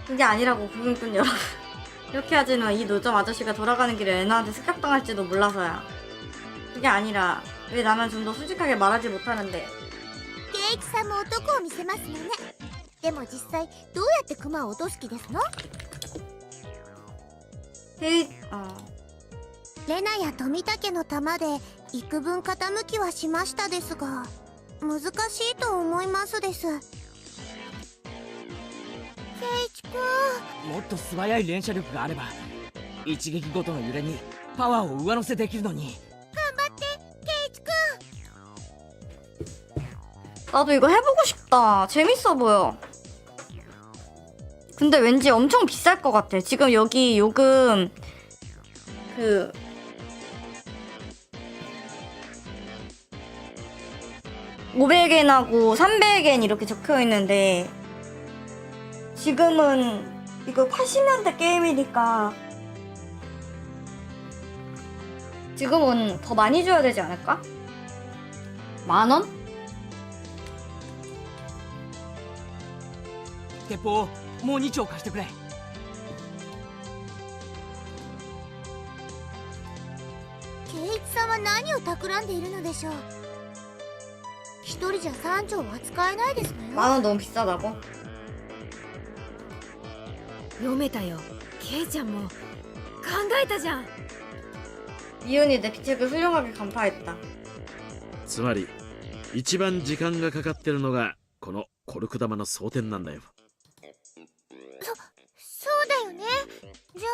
그게 아니라고 구경꾼 여러분. 이렇게 하지는 이 노점 아저씨가 돌아가는 길에 레나한테 습격당할지도 몰라서야. 그게 아니라 왜 나만 좀 더 솔직하게 말하지 못하는데. 圭一さんも男を見せますのね。でも実際どうやってクマを落とす気ですの？レナや富武の玉で幾分傾きはしましたですが、難しいと思いますです。圭一くん、もっと素早い連射力があれば一撃ごとの揺れにパワーを上乗せできるのに。頑張って圭一くん。 나도 이거 해보고 싶다. 재밌어 보여. 근데 왠지 엄청 비쌀 것 같아. 지금 여기 요금 그 500엔하고 300엔 이렇게 적혀 있는데 지금은 이거 80년대 게임이니까 지금은 더 많이 줘야 되지 않을까? 10,000원? 鉄砲もう2丁貸してくれ。圭一さんは何を企んでいるのでしょう。一人じゃ3丁は使えないですのよ。 10,000원 너무 비싸다고? 読めたよ。ケイちゃんも考えたじゃん。 미운이 내 비책을 훌륭하게 간파했다. つまり一番時間がかかってるのがこのコルク玉の装填なんだよ。そうだよね。じゃあ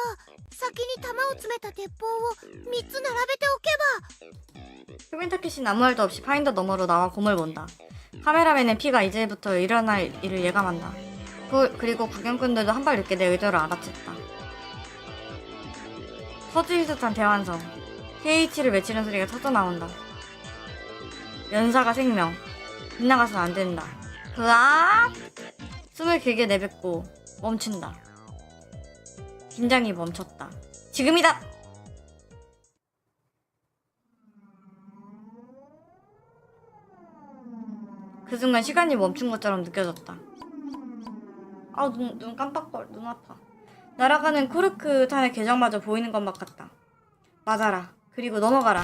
先に弾を詰めた鉄砲を3つ並べておけば。 휴빈타켓은 아무 말도 없이 파인더 너머로 나와 곰을 본다. 카메라맨은 피가 이제부터 일어날 일을 예감한다. 그리고 구경꾼들도 한 발 늦게 내 의도를 알아챘다. 터질 듯한 대환성. KH를 외치는 소리가 터져나온다. 연사가 생명. 빗나가선 안 된다. 으악! 숨을 길게 내뱉고 멈춘다. 긴장이 멈췄다. 지금이다! 그 순간 시간이 멈춘 것처럼 느껴졌다. 눈 깜빡거려. 눈 아파. 날아가는 코르크 탄의 궤적마저 보이는 것만 같다. 맞아라. 그리고 넘어가라.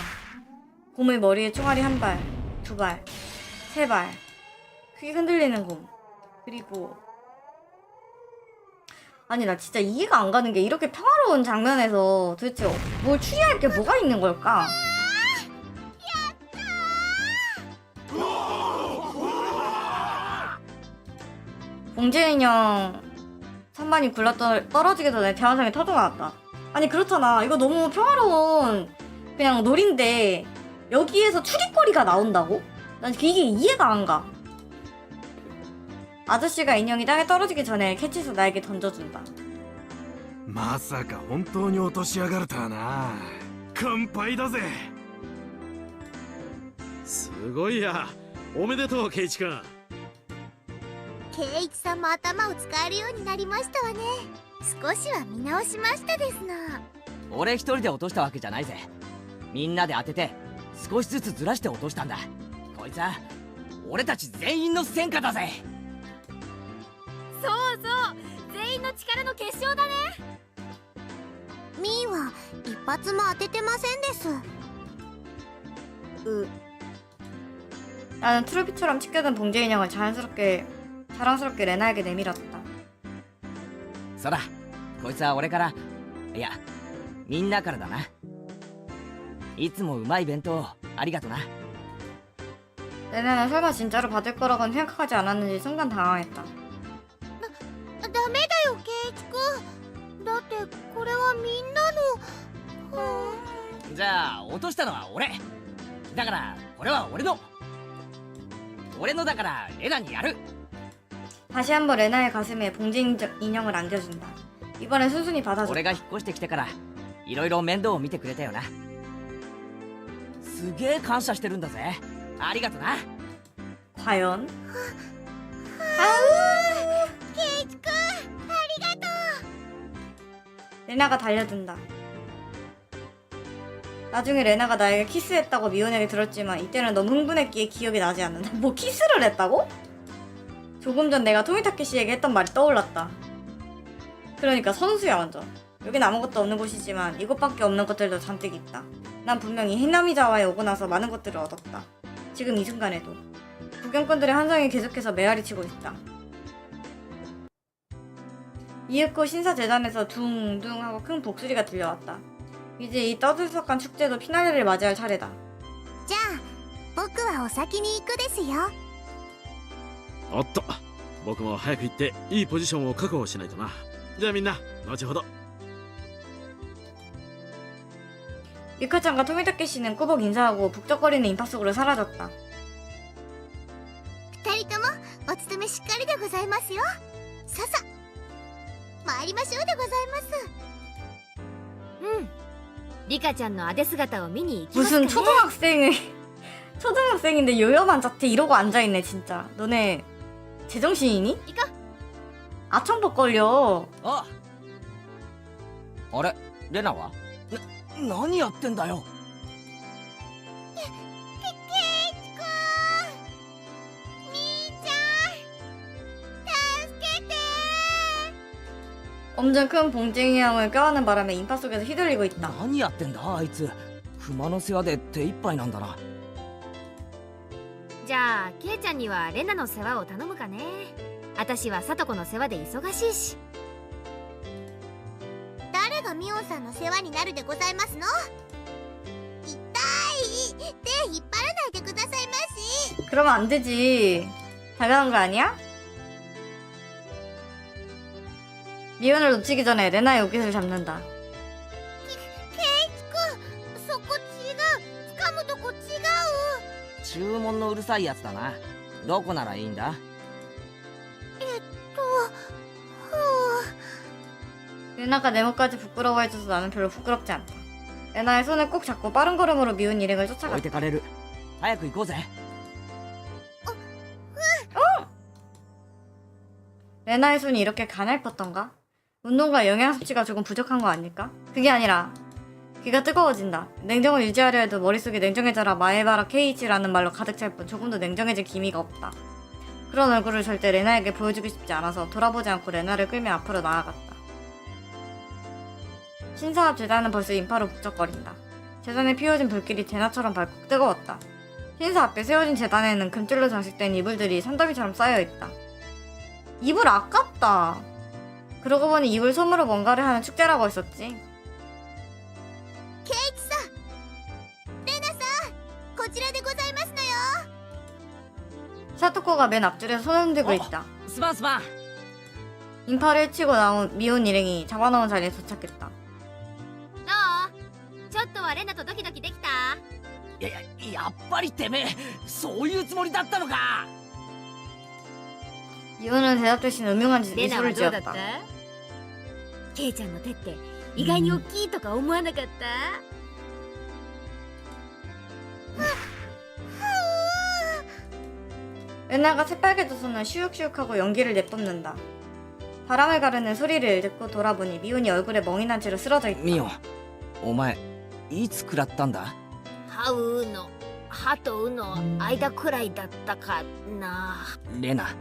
곰의 머리에 총알이 1발, 2발, 3발. 크게 흔들리는 곰. 그리고 아니 나 진짜 이해가 안 가는 게 이렇게 평화로운 장면에서 도대체 뭘 추리할 게 뭐가 있는 걸까? 봉제 인형 선반이 굴러 떨어지기 전에 대환상이 터져나왔다. 아니 그렇잖아. 이거 너무 평화로운 그냥 놀인데 여기에서 추리거리가 나온다고? 난 이게 이해가 안 가. 아저씨가 인형이 땅에 떨어지기 전에 캐치해서 나에게 던져준다. まさか本当に落としやがるとはな。乾杯だぜ。すごいや。おめでとうケイチ君。圭一さんも頭を使えるようになりましたわね。少しは見直しましたですな。俺一人で落としたわけじゃないぜ。みんなで当てて少しずつずらして落としたんだ。こいつは俺たち全員の戦果だぜ。そうそう、全員の力の結晶だね。ミーは一発も当ててませんです。 나는 트로피처럼 찢겨든 봉제 인형을 자랑스럽게 레나에게 내밀었다. そうだ、こいつは俺から、いや、みんなからだな。いつもうまい弁当ありがとな。 레나는 설마 진짜로 받을 거라고는 생각하지 않았는지 순간 당황했다. ダメだよ圭一くん。だってこれはみんなの。じゃあ落としたのは俺だから、これは俺のだからレナにやる。 다시 한번 레나의 가슴에 봉제 인형을 안겨준다. 이번엔 순순히 받아줬다. 俺が引っ越してきてからいろいろ面倒を見てくれたよな。すげえ感謝してるんだぜ。ありがとな。 과연? 圭一くん、ありがとう。 레나가 달려든다. 나중에 레나가 나에게 키스했다고 미혼에게 들었지만 이때는 너무 흥분했기에 기억이 나지 않는다. 뭐 키스를 했다고? 조금 전 내가 토미타케 씨에게 했던 말이 떠올랐다. 그러니까 선수야 완전. 여긴 아무것도 없는 곳이지만 이곳밖에 없는 것들도 잔뜩 있다. 난 분명히 히나미자와에 오고 나서 많은 것들을 얻었다. 지금 이 순간에도. 구경꾼들의 한성이 계속해서 메아리 치고 있다. 이윽고 신사재단에서 둥둥 하고 큰 복소리가 들려왔다. 이제 이 떠들썩한 축제도 피날레를 맞이할 차례다. じゃあ僕はお先に行くですよ。おっと、僕も早く行っていいポジションを確保しないとな。じゃあみんな後ほど。 리카짱과 토미타케 씨는 꾸벅 인사하고 북적거리는 인파 속으로 사라졌다. 二人ともお勤めしっかりでございますよ。ささ参りましょうでございます。うん。リカちゃんのあで姿を見に行きますか 무슨 ね。 초등학생인데 요염한 자태 이러고 앉아있네 진짜. 너네 제정신이니? 이거? 아청법 걸려. ああれレナは何やってんだよ。ケイチくん、兄ちゃん、助けて。 엄청 큰 봉쟁이 형을 껴안는 바람에 인파 속에서 휘둘리고 있다. 何やってんだあいつ。熊の世話で手一杯なんだな。じゃあケイちゃんにはレナの世話を頼むかね。私はサトコの世話で忙しいし。誰がミオンさんの世話になるでございますの？痛い、手引っ張らないでくださいまし。 그러면 안 되지. 당연한 거 아니야? 미연을 놓치기 전에 레나의 옷깃을 잡는다. ケイチくん、そこ違う、掴むとこ違う。注文のうるさいやつだな。どこならいいんだ。 레나가 내 목까지 부끄러워해줘서 나는 별로 부끄럽지 않다. 레나의 손을 꼭 잡고 빠른 걸음으로 미운 일행을 置い 쫓아갔다. てかれる。早く行こうぜ。 레나의 손이 이렇게 가냘팠던가? 운동과 영양 섭취가 조금 부족한 거 아닐까? 그게 아니라 귀가 뜨거워진다. 냉정을 유지하려 해도 머릿속이 냉정해져라 마에바라 케이치라는 말로 가득 찰 뿐 조금도 냉정해질 기미가 없다. 그런 얼굴을 절대 레나에게 보여주고 싶지 않아서 돌아보지 않고 레나를 끌며 앞으로 나아갔다. 신사 앞 재단은 벌써 인파로 북적거린다. 재단에 피워진 불길이 대나처럼 밝고 뜨거웠다. 신사 앞에 세워진 재단에는 금줄로 장식된 이불들이 산더미처럼 쌓여있다. 이불 아깝다. 그러고 보니 이불 솜으로 뭔가를 하는 축제라고 했었지. ケイチさん、レナさん、こちらでございますのよ。 사토코가 맨 앞줄에 손을 흔들고 있다. すまんすまん。 인파를 치고 나온 미혼 일행이 잡아놓은 자리에 도착했다. どう？ちょっとはレナとドキドキできた？いややっぱりてめえそういうつもりだったのか。 이혼은 대답 대신 음흉한 レナは 미소를 どうだった？ 지었다. ケイちゃんの手って意外に大きいとか思わなかった？ 레나가 새빨개 두 손을 슈육슈육하고 연기를 내뿜는다. 바람을 가르는 소리를 듣고 돌아보니 미혼이 얼굴에 멍이 난 채로 쓰러져 있다. ミオン、お前いつ食らったんだ。歯うの歯とうの間くらいだったかな。レナ、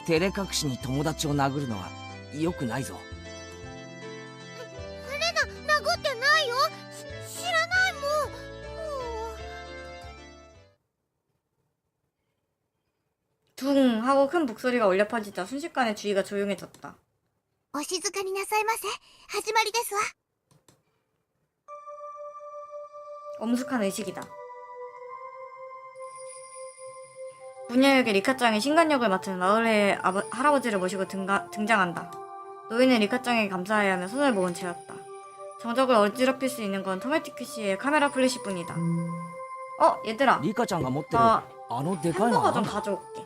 照れ隠しに友達を殴るのは良くないぞ。レナ、殴ってないよ。知らないもん。 둥 하고 큰 목소리가 울려 퍼지자 순식간에 주위가 조용해졌다. お静かになさいませ。始まりですわ。 엄숙한 의식이다. 문야역에 리카짱이 신간역을 맡은 마을의 할아버지를 모시고 등장한다. 노인은 리카짱에게 감사해야 하며 손을 모은 채였다. 정적을 어지럽힐 수 있는 건 토메티크 씨의 카메라 플래시뿐이다. 얘들아. リカちゃんが持ってる 아 あのでかいの 햄버거 は 좀 なんだ。 가져올게.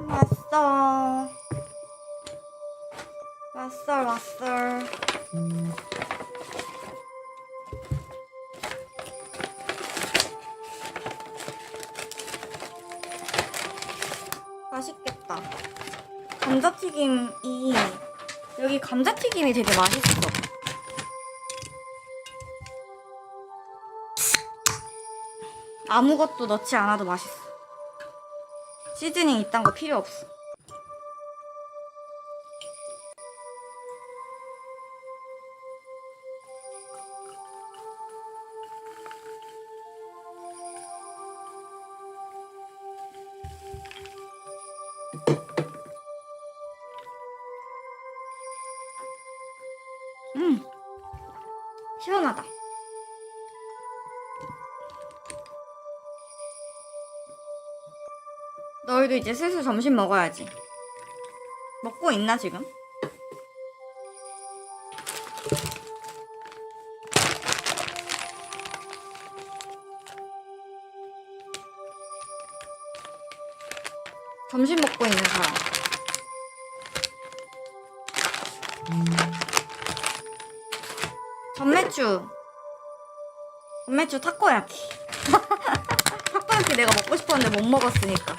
왔어. 왔어. 맛있겠다. 감자튀김이, 여기 감자튀김이 되게 맛있어. 아무것도 넣지 않아도 맛있어. 시즈닝 이딴 거 필요 없어. 시원하다. 너희도 이제 슬슬 점심 먹어야지. 먹고 있나 지금? 점심 먹고 있는 사람. 전매추 타코야키. 타코야키 내가 먹고 싶었는데 못 먹었으니까.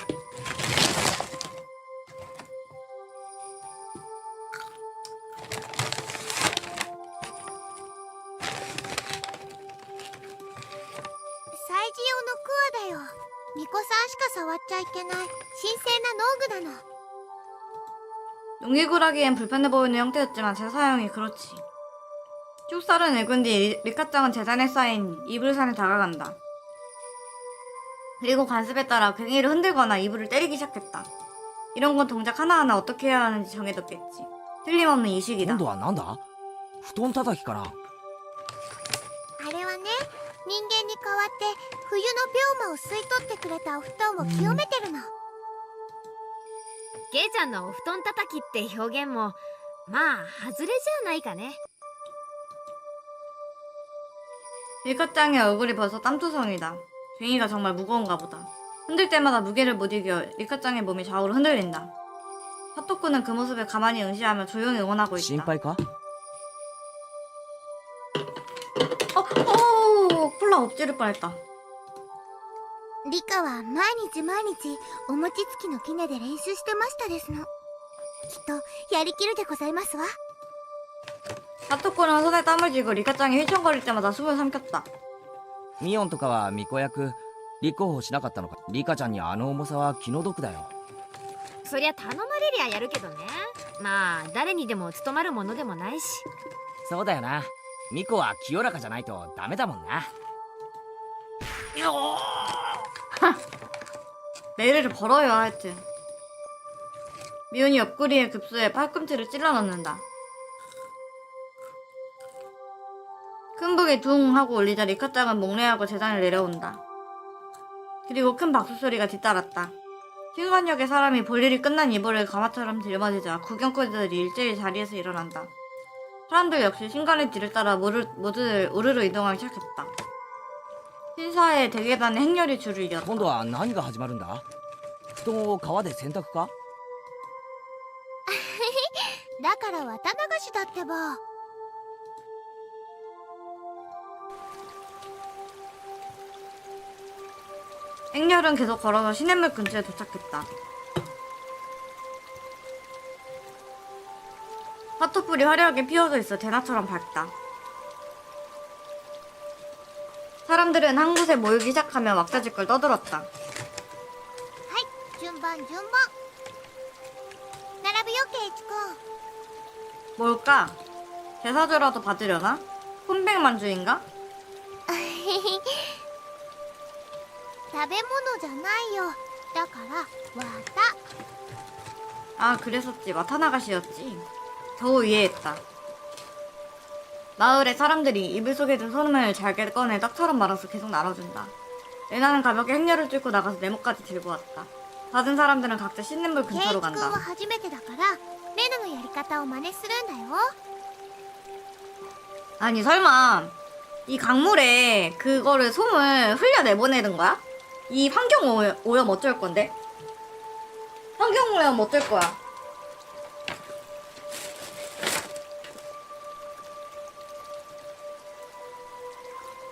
祭事用のクワだよ。巫女さんしか触っちゃいけない神聖な農具なの。 농기구라기엔 불편해 보이는 형태였지만 제 사용이 그렇지. 쪽살은 읽은 뒤 리카짱은 재단에 쌓인 이불산에 다가간다. 그리고 관습에 따라 괭이를 흔들거나 이불을 때리기 시작했다. 이런 건 동작 하나하나 어떻게 해야 하는지 정해뒀겠지. 틀림없는 이식이다. 今度はなんだ布団叩きかな。あれはね、人間に代わって冬の病魔を吸い取ってくれたお布団を清めてるの。ケイちゃんのお布団叩きって表現もまあ外れじゃないかね。 리카짱의 얼굴이 벌써 땀투성이다. 괭이가 정말 무거운가 보다. 흔들 때마다 무게를 못 이겨 리카짱의 몸이 좌우로 흔들린다. 사토쿠는 그 모습을 가만히 응시하며 조용히 응원하고 心 있다. 配か。 콜라 엎지를 뻔했다. リカは毎日お餅つきの杵で練習してましたですの。きっとやりきるでございますわ。 사토쿠는 손에 땀을 쥐고 리카짱이 휘청거릴 때마다 숨을 삼켰다. ミオンとかは巫女役立候補しなかったのか。リカちゃんにあの重さは気の毒だよ。そりゃ頼まれりゃやるけどね。まあ誰にでも務まるものでもないし。そうだよな。巫女は清らかじゃないとダメだもんな。 매를 벌어요 하여튼. 미온이 옆구리에 급소에 팔꿈치를 찔러 넣는다. 큰 북이 둥 하고 울리자 리카짱은 목례하고 재단을 내려온다. 그리고 큰 박수 소리가 뒤따랐다. 신관역의 사람이 볼일이 끝난 이불을 가마처럼 짊어지자 구경꾼들이 일제히 자리에서 일어난다. 사람들 역시 신관의 뒤를 따라 모두들 우르르 이동하기 시작했다. 신사의 대계단에 행렬이 줄을 이었다. 今度は何が始まるんだ。布団を川で洗濯か。だから綿流しだってば。 행렬은 계속 걸어서 시냇물 근처에 도착했다. 화토불이 화려하게 피어져 있어 대낮처럼 밝다. 사람들은 한 곳에 모이기 시작하며 왁자지껄 떠들었다. 順番並ぶよケイチ君。 뭘까? 제사주라도 받으려나? 혼백만주인가? 食べ物じゃないよ。だから綿。 아 그랬었지. 와타나가시였지. 겨우 이해했다. 마을의 사람들이 이불 속에 든 손을 잘게 꺼내 떡처럼 말아서 계속 나눠준다. 레나는 가볍게 행렬을 뚫고 나가서 네모까지 들고 왔다. 받은 사람들은 각자 씻는 물 ケイチ 근처로 君は 간다. 初めてだからレナのやり方を真似するんだよ。 아니 설마 이 강물에 그거를 솜을 흘려 내보내는 거야? 이 환경 오염 어쩔 건데? 환경오염 어쩔 거야?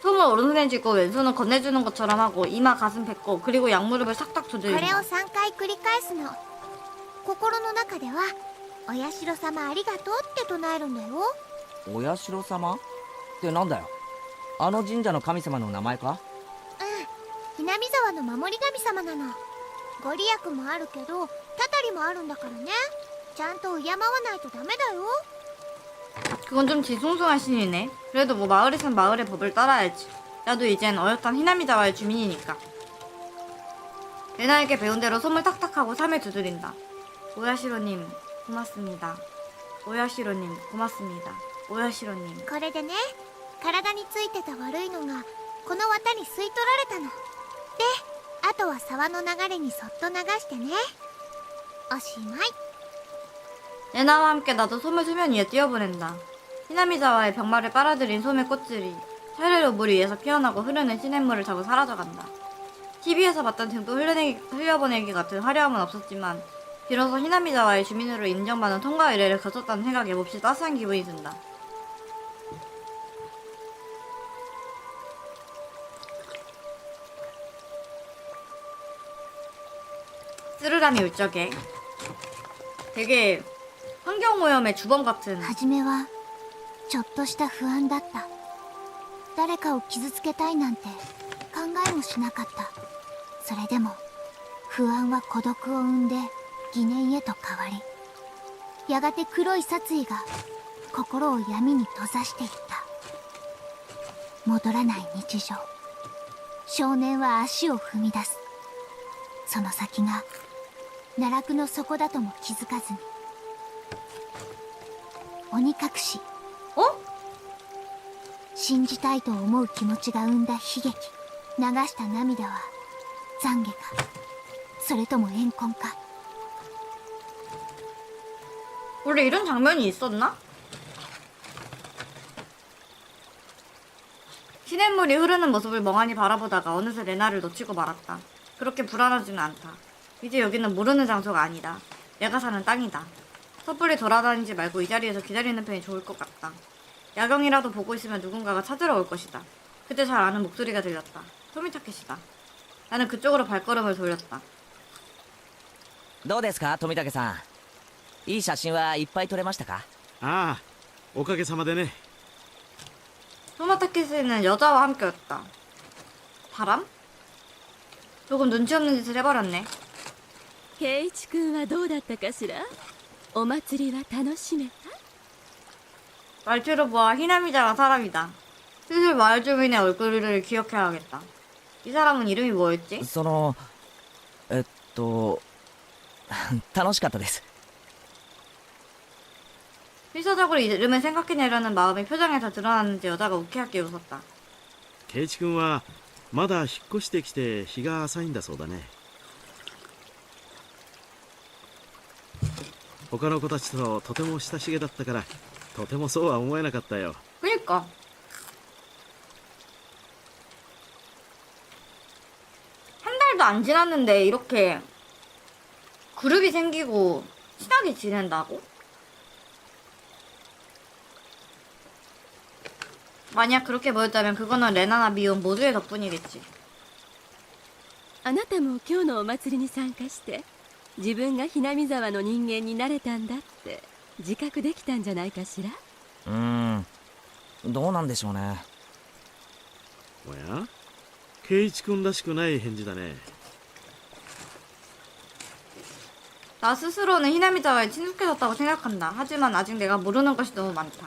손을 오른손에 쥐고 왼손은 건네주는 것처럼 하고 이마 가슴 뱉고 그리고 양무릎을 싹싹 これを 조져준다. 3回繰り返すの。心の中では「お社様ありがとう」って唱えるんだよ。お社様ってなんだよ。あの神社の神様の名前か？ひなみ沢の守り神様なの。ご利益もあるけどたたりもあるんだからね。ちゃんと敬わないとダメだよ。 그건 좀 뒤숭숭한 신이네. 그래도 뭐 마을에선 마을의 법을 따라야지. 나도 이젠 어엿한 히나미자와의 주민이니까. 레나에게 배운 대로 손을 탁탁하고 3회 두드린다. 오야시로님 고맙습니다. 오야시로님 고맙습니다. 오야시로님. これでね、体についてた悪いのがこの綿に吸い取られたの。で、あとは沢の流れにそっと流してね。おしまい。 레나와 함께 나도 솜을 수면 위에 뛰어보낸다. 히나미자와의 병마를 빨아들인 솜의 꽃들이 차례로 물 위에서 피어나고 흐르는 시냇물을 타고 사라져간다. TV에서 봤던 등도 흘려보내기 같은 화려함은 없었지만 비로소 히나미자와의 주민으로 인정받는 통과 의례를 거쳤다는 생각에 몹시 따스한 기분이 든다. 쓰르람이 울적해. 되게 환경오염의 주범 같은. 初めはちょっとした不安だった。誰かを傷つけたいなんて考えもしなかった。それでも不安は孤独を生んで疑念へと変わり、やがて黒い殺意が心を闇に閉ざしていった。戻らない日常。少年は足を踏み出す。その先が奈落の底だとも気づかずに、鬼隠し。信じたいと思う気持ちが生んだ悲劇。流した涙は懺悔か、それとも怨恨か。 원래 이런 장면이 있었나? 시냇물이 흐르는 모습을 멍하니 바라보다가 어느새 레나를 놓치고 말았다. 그렇게 불안하지는 않다. 이제 여기는 모르는 장소가 아니다. 내가 사는 땅이다. 섣불리 돌아다니지 말고 이 자리에서 기다리는 편이 좋을 것 같다. 야경이라도 보고 있으면 누군가가 찾으러 올 것이다. 그때 잘 아는 목소리가 들렸다. 토미타케시다. 나는 그쪽으로 발걸음을 돌렸다. どうですか富武さん。いい写真はいっぱい撮れましたか？ああ、おかげさまでね。 토마타케시는 여자와 함께였다. 바람? 조금 눈치 없는 짓을 해버렸네. 圭一君はどうだったかしら。お祭りは楽しめた？ 말투로 보아 히나미자가 사람이다. 슬슬 마을 주민의 얼굴을 기억해야겠다. 이 사람은 이름이 뭐였지? その楽しかったです。 필사적으로 이름을 생각해내려는 마음이 표정에서 드러났는지 여자가 우케하게 웃었다. 圭一君はまだ引っ越してきて日が浅いんだそうだね。他の子たちととても親しげだったからとてもそうは思えなかったよ。 그니까. 한 달도 안 지났는데 이렇게 그룹이 생기고 친하게 지낸다고? 만약 그렇게 보였다면 그거는 레나나 미움 모두의 덕분이겠지. あなたも今日のお祭りに参加して自分がひなみ沢の人間になれたんだって自覚できたんじゃないかしら。どうなんでしょうね。おや、圭一君らしくない返事だね。 나 스스로는 히나미자와에 친숙해졌다고 생각한다. 하지만 아직 내가 모르는 것이 너무 많다.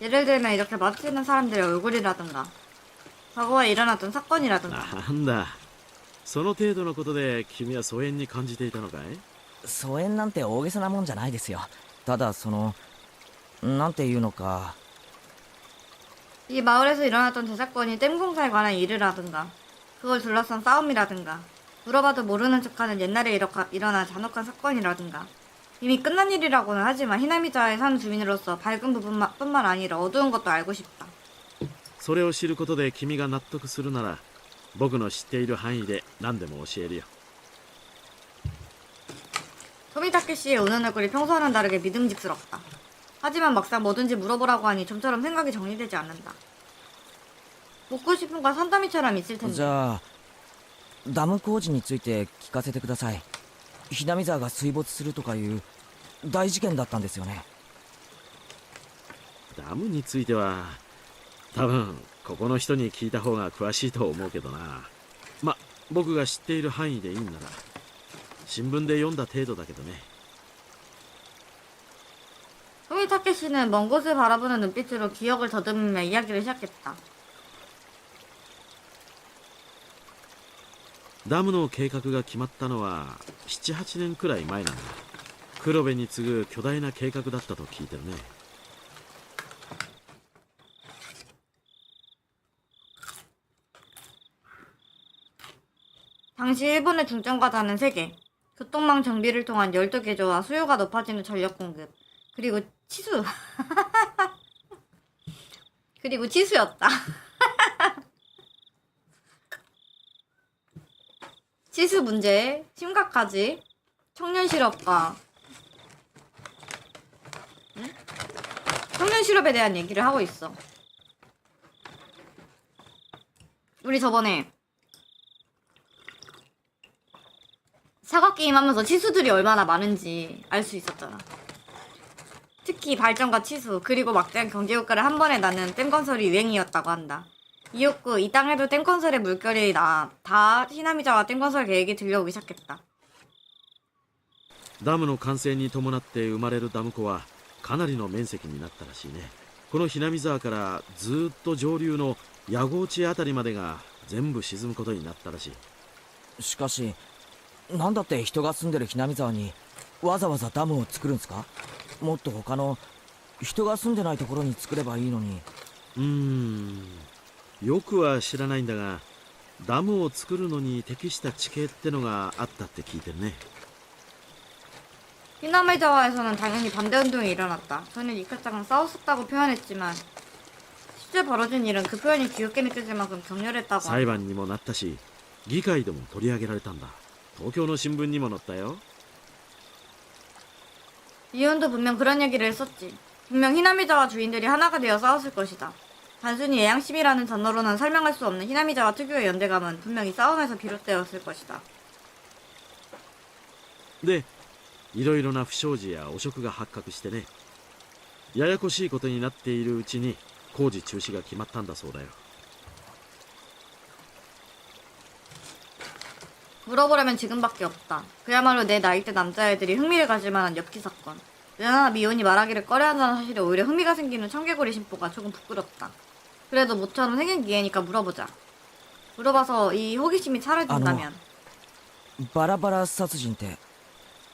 예를 들면 이렇게 마주치는 사람들의 얼굴이라든가 과거에 일어났던 사건이라든가. なんだ、その程度のことで君は疎遠に感じていたのかい？疎遠なんて大げさなもんじゃないですよ。ただなんていうのか。 이 마을에서 일어났던 대사건이 댐공사에 관한 일이라든가 그걸 둘러싼 싸움이라든가 물어봐도 모르는 척하는 옛날에 일어난 잔혹한 사건이라든가 이미 끝난 일이라고는 하지만 히나미자에 사는 주민으로서 밝은 부분뿐만 아니라 어두운 것도 알고 싶다. それを知ることで君が納得するなら僕の知っている範囲で何でも教えるよ。 후미타케 씨의 우는 얼굴이 평소와는 다르게 믿음직스럽다. 하지만 막상 뭐든지 물어보라고 하니 좀처럼 생각이 정리되지 않는다. 묻고 싶은 건 산더미처럼 있을 じ 텐데. ゃあダム工事について聞かせてください。ひなみ沢が水没するとかいう大事件だったんですよね。ダムについては多分ここの人に聞いた方が詳しいと思うけどな。ま、僕が知っている範囲でいいんなら新聞で読んだ程度だけどね。 후미타케 씨는 먼 곳을 바라보는 눈빛으로 기억을 더듬으며 이야기를 시작했다. ダムの計画が決まったのは7、8年くらい前なんだ。黒部に次ぐ巨大な計画だったと聞いてるね。 당시 일본의 중점과자는 3개, 교통망 정비를 통한 열도 개조와 수요가 높아지는 전력 공급, 그리고 치수. 그리고 치수였다. 치수 문제 심각하지. 청년 실업과 청년 실업에 대한 얘기를 하고 있어. 우리 저번에 사과 게임 하면서 치수들이 얼마나 많은지 알 수 있었잖아. 특히 발전과 치수, 그리고 막대한 경제효과를 한 번에 낳는 댐 건설이 유행이었다고 한다. 이윽고 이 땅에도 댐 건설의 물결이 다 히나미자와 댐 건설 계획이 들려오기 시작했다. ダムの完成に伴って生まれるダム湖はかなりの面積になったらしいね。このひなみ沢からずーっと上流の矢郷地あたりまでが全部沈むことになったらしい。しかしなんだって人が住んでるひなみ沢にわざわざダムを作るんすか？もっと他の人が住んでないところに作ればいいのに。よくは知らないんだが、ダムを作るのに適した地形ってのがあったって聞いてるね。 히나미자와에서는 당연히 반대 운동이 일어났다. 저는 이카짱은 싸웠었다고 표현했지만 실제 벌어진 일은 그 표현이 귀엽게 느껴질 만큼 격렬했다고. 裁判にもなったし、議会でも取り上げられたんだ。東京の新聞にも載ったよ。 이혼도 분명 그런 얘기를 했었지. 분명 히나미자와 주인들이 하나가 되어 싸웠을 것이다. 단순히 애양심이라는 단어로는 설명할 수 없는 히나미자와 특유의 연대감은 분명히 싸움에서 비롯되었을 것이다. で、いろいろな不祥事や汚職が発覚してね。ややこしいことになっているうちに工事中止が決まったんだそうだよ。 물어보려면 지금밖에 없다. 그야말로 내 나이대 남자애들이 흥미를 가질 만한 엽기 사건. 레나나 미혼이 말하기를 꺼려한다는 사실에 오히려 흥미가 생기는 청개구리 심보가 조금 부끄럽다. 그래도 모처럼 생긴 기회니까 물어보자. 물어봐서 이 호기심이 사라진다면. バラバラ殺人って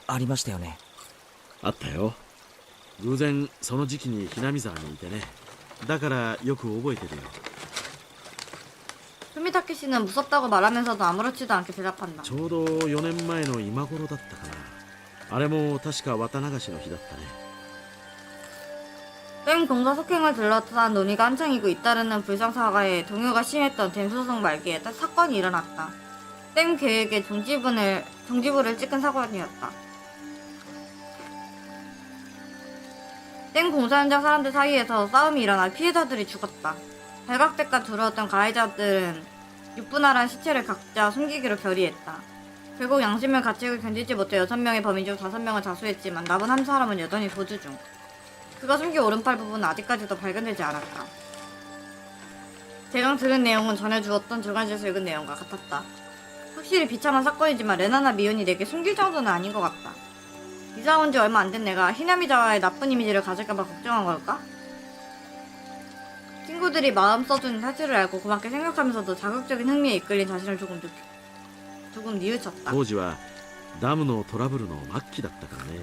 ありましたよね。あったよ。偶然その時期にひなみ沢にいてね。だからよく覚えてるよ。 후미타케 씨는 무섭다고 말하면서도 아무렇지도 않게 대답한다. ちょうど4年前の今頃だったかな。あれも確か綿流しの日だったね。 댐 공사 속행을 둘러싼 논의가 한창이고 잇따르는 불상사가에 동요가 심했던 댐 소송 말기에 사건이 일어났다. 댐 계획의 종지부를 찍은 사건이었다. 댐 공사 현장 사람들 사이에서 싸움이 일어나 피해자들이 죽었다. 발각대가 두려웠던 가해자들은 육분할한 시체를 각자 숨기기로 결의했다. 결국 양심의 가책을 견디지 못해 6명의 범인 중 5명을 자수했지만 남은 한 사람은 여전히 도주 중. 그가 숨긴 오른팔 부분은 아직까지도 발견되지 않았다. 제가 들은 내용은 전에 주었던 주간지에서 읽은 내용과 같았다. 확실히 비참한 사건이지만 레나나 미혼이 내게 숨길 정도는 아닌 것 같다. 이사 온 지 얼마 안 된 내가 히나미자와의 나쁜 이미지를 가질까봐 걱정한 걸까? 친구들이 마음 써준 사실을 알고 고맙게 생각하면서도 자극적인 흥미에 이끌린 자신을 조금 뉘우쳤다. 当時はダムのトラブルの末期だったからね。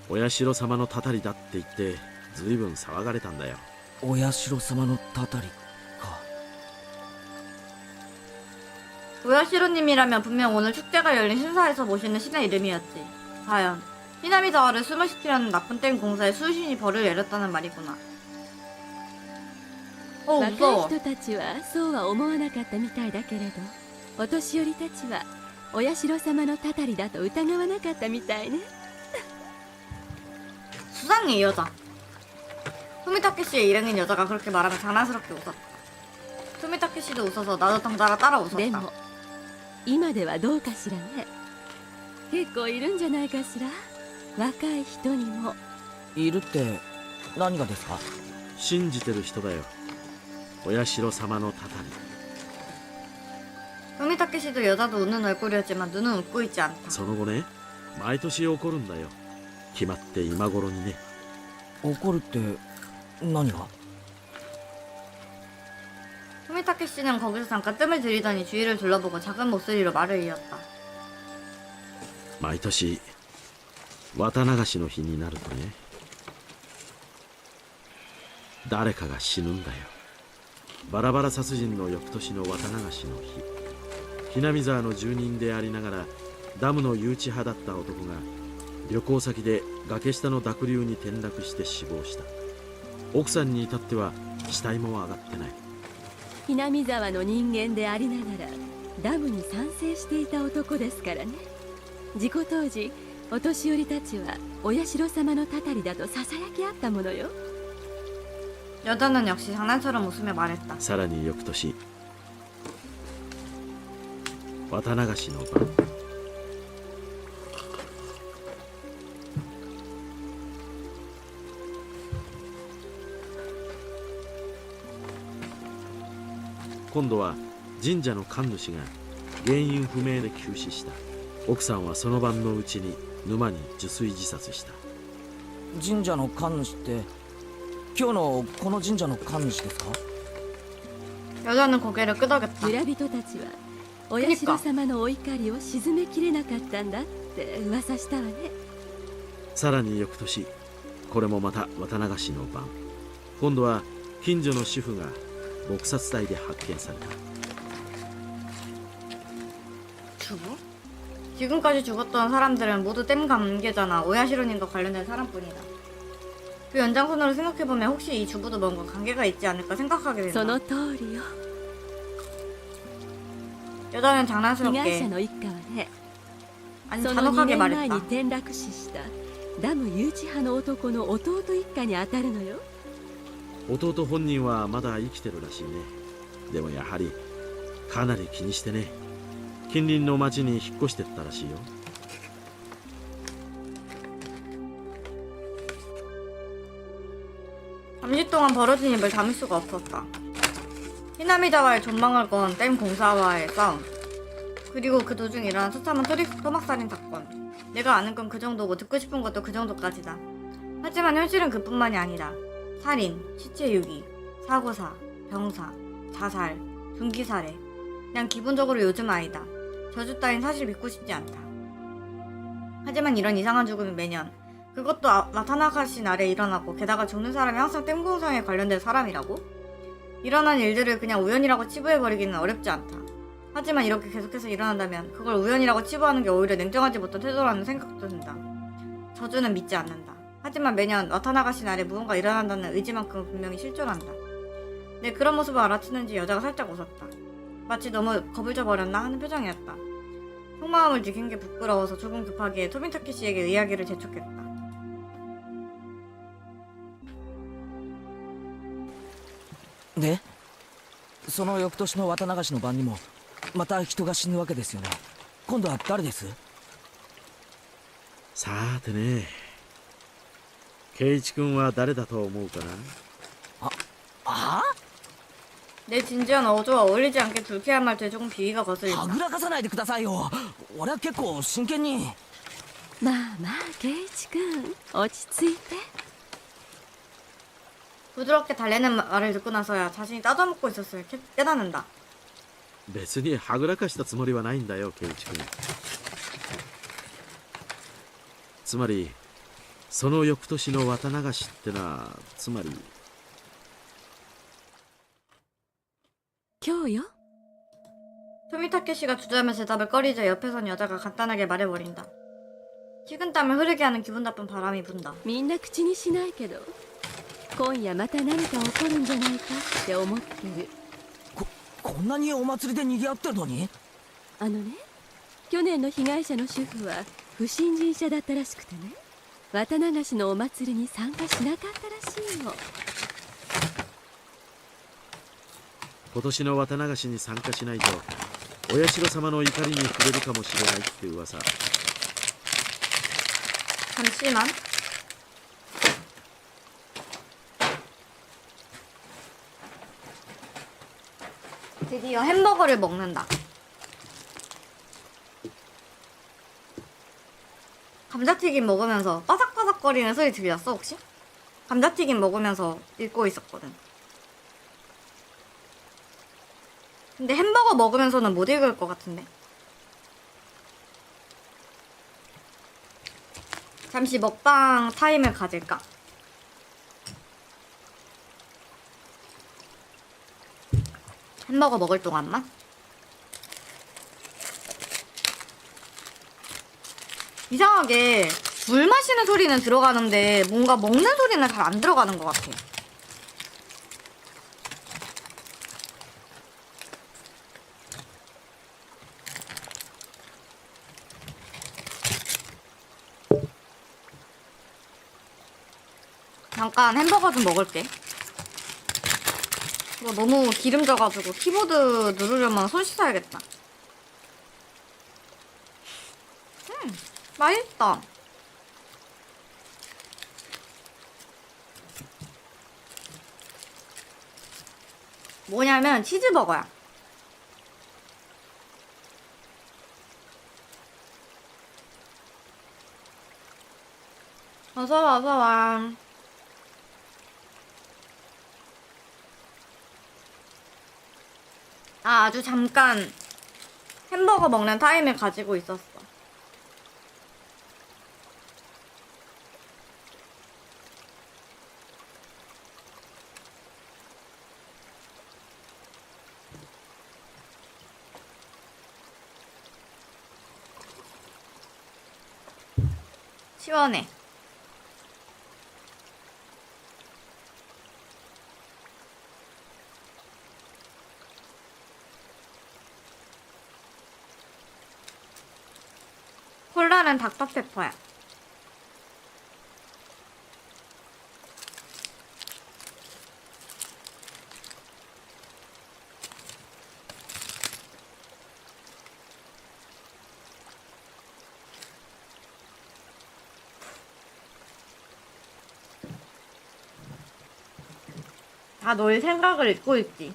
お社様のたたりだって言ってずいぶん騒がれたんだよ。お社様のたたりか。 오야시로님이라면 분명 오늘 축제가 열린 신사에서 모시는 신의 이름이었지. 과연 히나미자와를 숨을 시키려는 나쁜 댐 공사에 수신이 벌을 내렸다는 말이구나. 若い 무서워. 人たちはそうは思わなかったみたいだけれど、お年寄りたちはお社様のたたりだと疑わなかったみたいね。 수상해 이 여자. 토미타케씨의 일행인 여자가 그렇게 말하면 장난스럽게 웃었다. 토미타케씨도 웃어서 나도 덩달아 따라 で 웃었다. も今ではどうかしらね。結構いるんじゃないかしら、若い人にも。いるって何がですか？信じてる人だよ。お社様のたたり。 토미타케씨도 여자도 웃는 얼굴이었지만 눈은 웃고 있지 않다. その後ね、毎年起こるんだよ。決まって今頃にね。怒るって何が？ 토미타케씨는 거기서 잠깐 뜸을 들이더니 주위를 둘러보고 작은 목소리로 말을 이었다. 毎年綿流しの日になるとね、誰かが死ぬんだよ。バラバラ殺人の翌年の綿流しの日、ひなみ沢の住人でありながらダムの誘致派だった男が旅行先で崖下の濁流に転落して死亡した。奥さんに至っては死体も上がってない。ひなみ沢の人間でありながらダムに賛成していた男ですからね。事故当時お年寄りたちはお社様のたたりだとささやき合ったものよ。 여자는 역시 장난처럼 웃으며 말했다. さらに翌年、綿流しの晩、今度は神社の神主が原因不明で急死した。奥さんはその晩のうちに沼に受水自殺した。神社の神主って今日のこの神社の神主ですか？ 여자는 고개를 끄덕였다. 村人たちはお社様のお怒りを鎮めきれなかったんだって噂したわね。さらに翌年、これもまた綿流しの晩、今度は近所の主婦が撲殺体で発見された。 주부? 지금까지 죽었던 사람들은 모두 댐 관계자나 오야시로님과 관련된 사람뿐이다. 그 연장선으로 생각해보면 혹시 이 주부도 뭔가 관계가 있지 않을까 생각하게 そ 된다. の通りよ。 여자는 被害者 장난스럽게 の一家はね、 아니 その2 잔혹하게 年前に 말했다. 転落死したダム誘致派の男の弟一家に当たるのよ。弟本人はまだ生きてるらしいね。でもやはりかなり気にしてね、近隣の町に引っ越してったらしいよ。 잠시 동안 벌어진 일을 담을 수가 없었다. 히나미자와의 존망을 건 댐 공사와의 싸움, 그리고 그 도중 일어난 처참한 토막살인 사건. 내가 아는 건 그 정도고 듣고 싶은 것도 그 정도까지다. 하지만 현실은 그뿐만이 아니다. 살인, 시체 유기, 사고사, 병사, 자살, 분기살해. 그냥 기본적으로 요즘 아이다. 저주 따윈 사실 믿고 싶지 않다. 하지만 이런 이상한 죽음이 매년, 그것도 와타나가시 날에 일어나고, 게다가 죽는 사람이 항상 댐공성에 관련된 사람이라고? 일어난 일들을 그냥 우연이라고 치부해버리기는 어렵지 않다. 하지만 이렇게 계속해서 일어난다면 그걸 우연이라고 치부하는 게 오히려 냉정하지 못한 태도라는 생각도 든다. 저주는 믿지 않는다. 하지만 매년 와타나가시 날에 무언가 일어난다는 의지만큼은 분명히 실존한다. 내 그런 모습을 알아채는지 여자가 살짝 웃었다. 마치 너무 겁을 줘버렸나 하는 표정이었다. 속마음을 느낀 게 부끄러워서 조금 급하게 토미타케 씨에게 이야기를 재촉했다. でその翌年の綿流しの晩にもまた人が死ぬわけですよね。今度は誰です？さーてね、圭一君は誰だと思うかな。あ 내 진지한 어조와 어울리지 않게 불쾌한 말투에 조금 비위가 は 거슬린다. ぐらかさないでくださいよ。俺は結構真剣に。まあまあ圭一君落ち着いて。 부드럽게 달래는 말을 듣고 나서야 자신이 따져먹고 있었을 깨닫는다. 別にはぐらかしたつもりはないんだよ、圭一君。つまりその翌年の綿流しってのは、つまり今日よ。 토미타케 씨가 주저하면서 대답을 꺼리자 옆에선 여자가 간단하게 말해버린다. 식은땀을 흐르게 하는 기분 나쁜 바람이 분다. みんな口にしないけど今夜また何か起こるんじゃないかって思ってる。こんなにお祭りで賑わってるのに？あのね、去年の被害者の主婦は不信心者だったらしくてね。綿流しのお祭りに参加しなかったらしいの。今年の綿流しに参加しないとお社様の怒りに触れるかもしれないって噂。 잠시만. 드디어 햄버거를 먹는다. 감자튀김 먹으면서 바삭바삭거리는 소리 들렸어 혹시? 감자튀김 먹으면서 읽고 있었거든. 근데 햄버거 먹으면서는 못 읽을 것 같은데. 잠시 먹방 타임을 가질까? 햄버거 먹을 동안만? 이상하게 물 마시는 소리는 들어가는데 뭔가 먹는 소리는 잘 안 들어가는 것 같아. 잠깐 햄버거 좀 먹을게. 이거 너무 기름져가지고 키보드 누르려면 손 씻어야겠다. 맛있다. 뭐냐면 치즈버거야. 어서와 어서와. 아주 잠깐 햄버거 먹는 타임을 가지고 있었어. 시원해. 콜라는 닥터페퍼야. 다 너의 생각을 읽고 있지.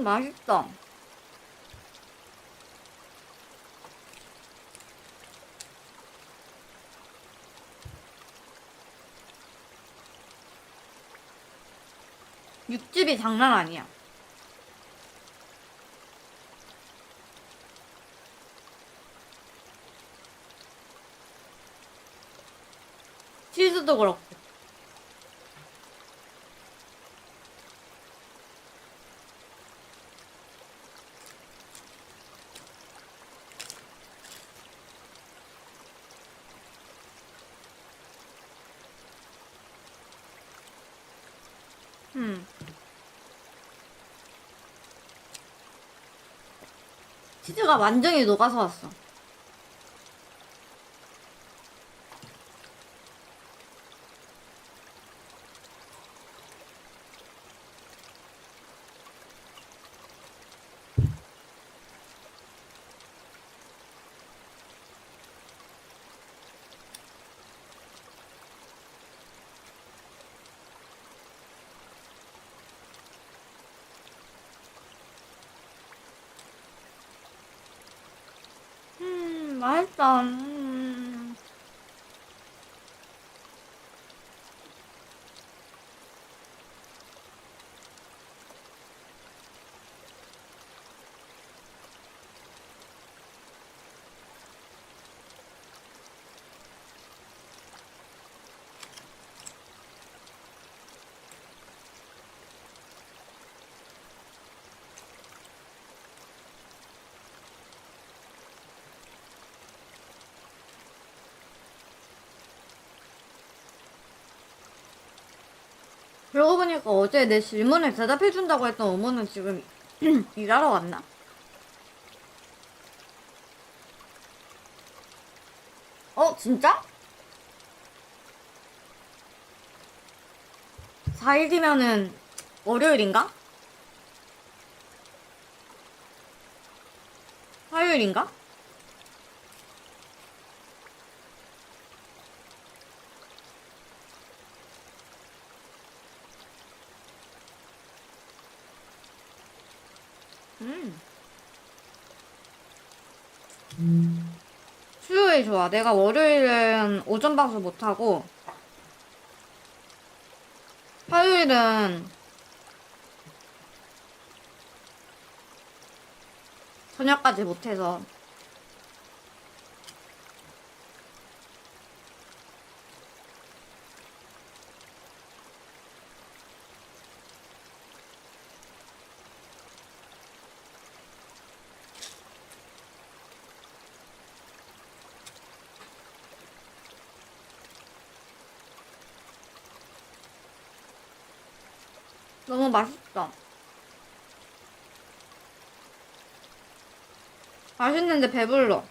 맛있다. 육즙이 장난 아니야. 치즈도 그렇고. 치즈가 완전히 녹아서 왔어. 맛있다. 그러고 보니까 어제 내 질문에 대답해준다고 했던 어머는 지금 일하러 왔나? 진짜? 4일 뒤면은 월요일인가? 화요일인가? 수요일 좋아. 내가 월요일은 오전 방송 못하고, 화요일은 저녁까지 못해서. 너무 맛있어. 맛있는데 배불러.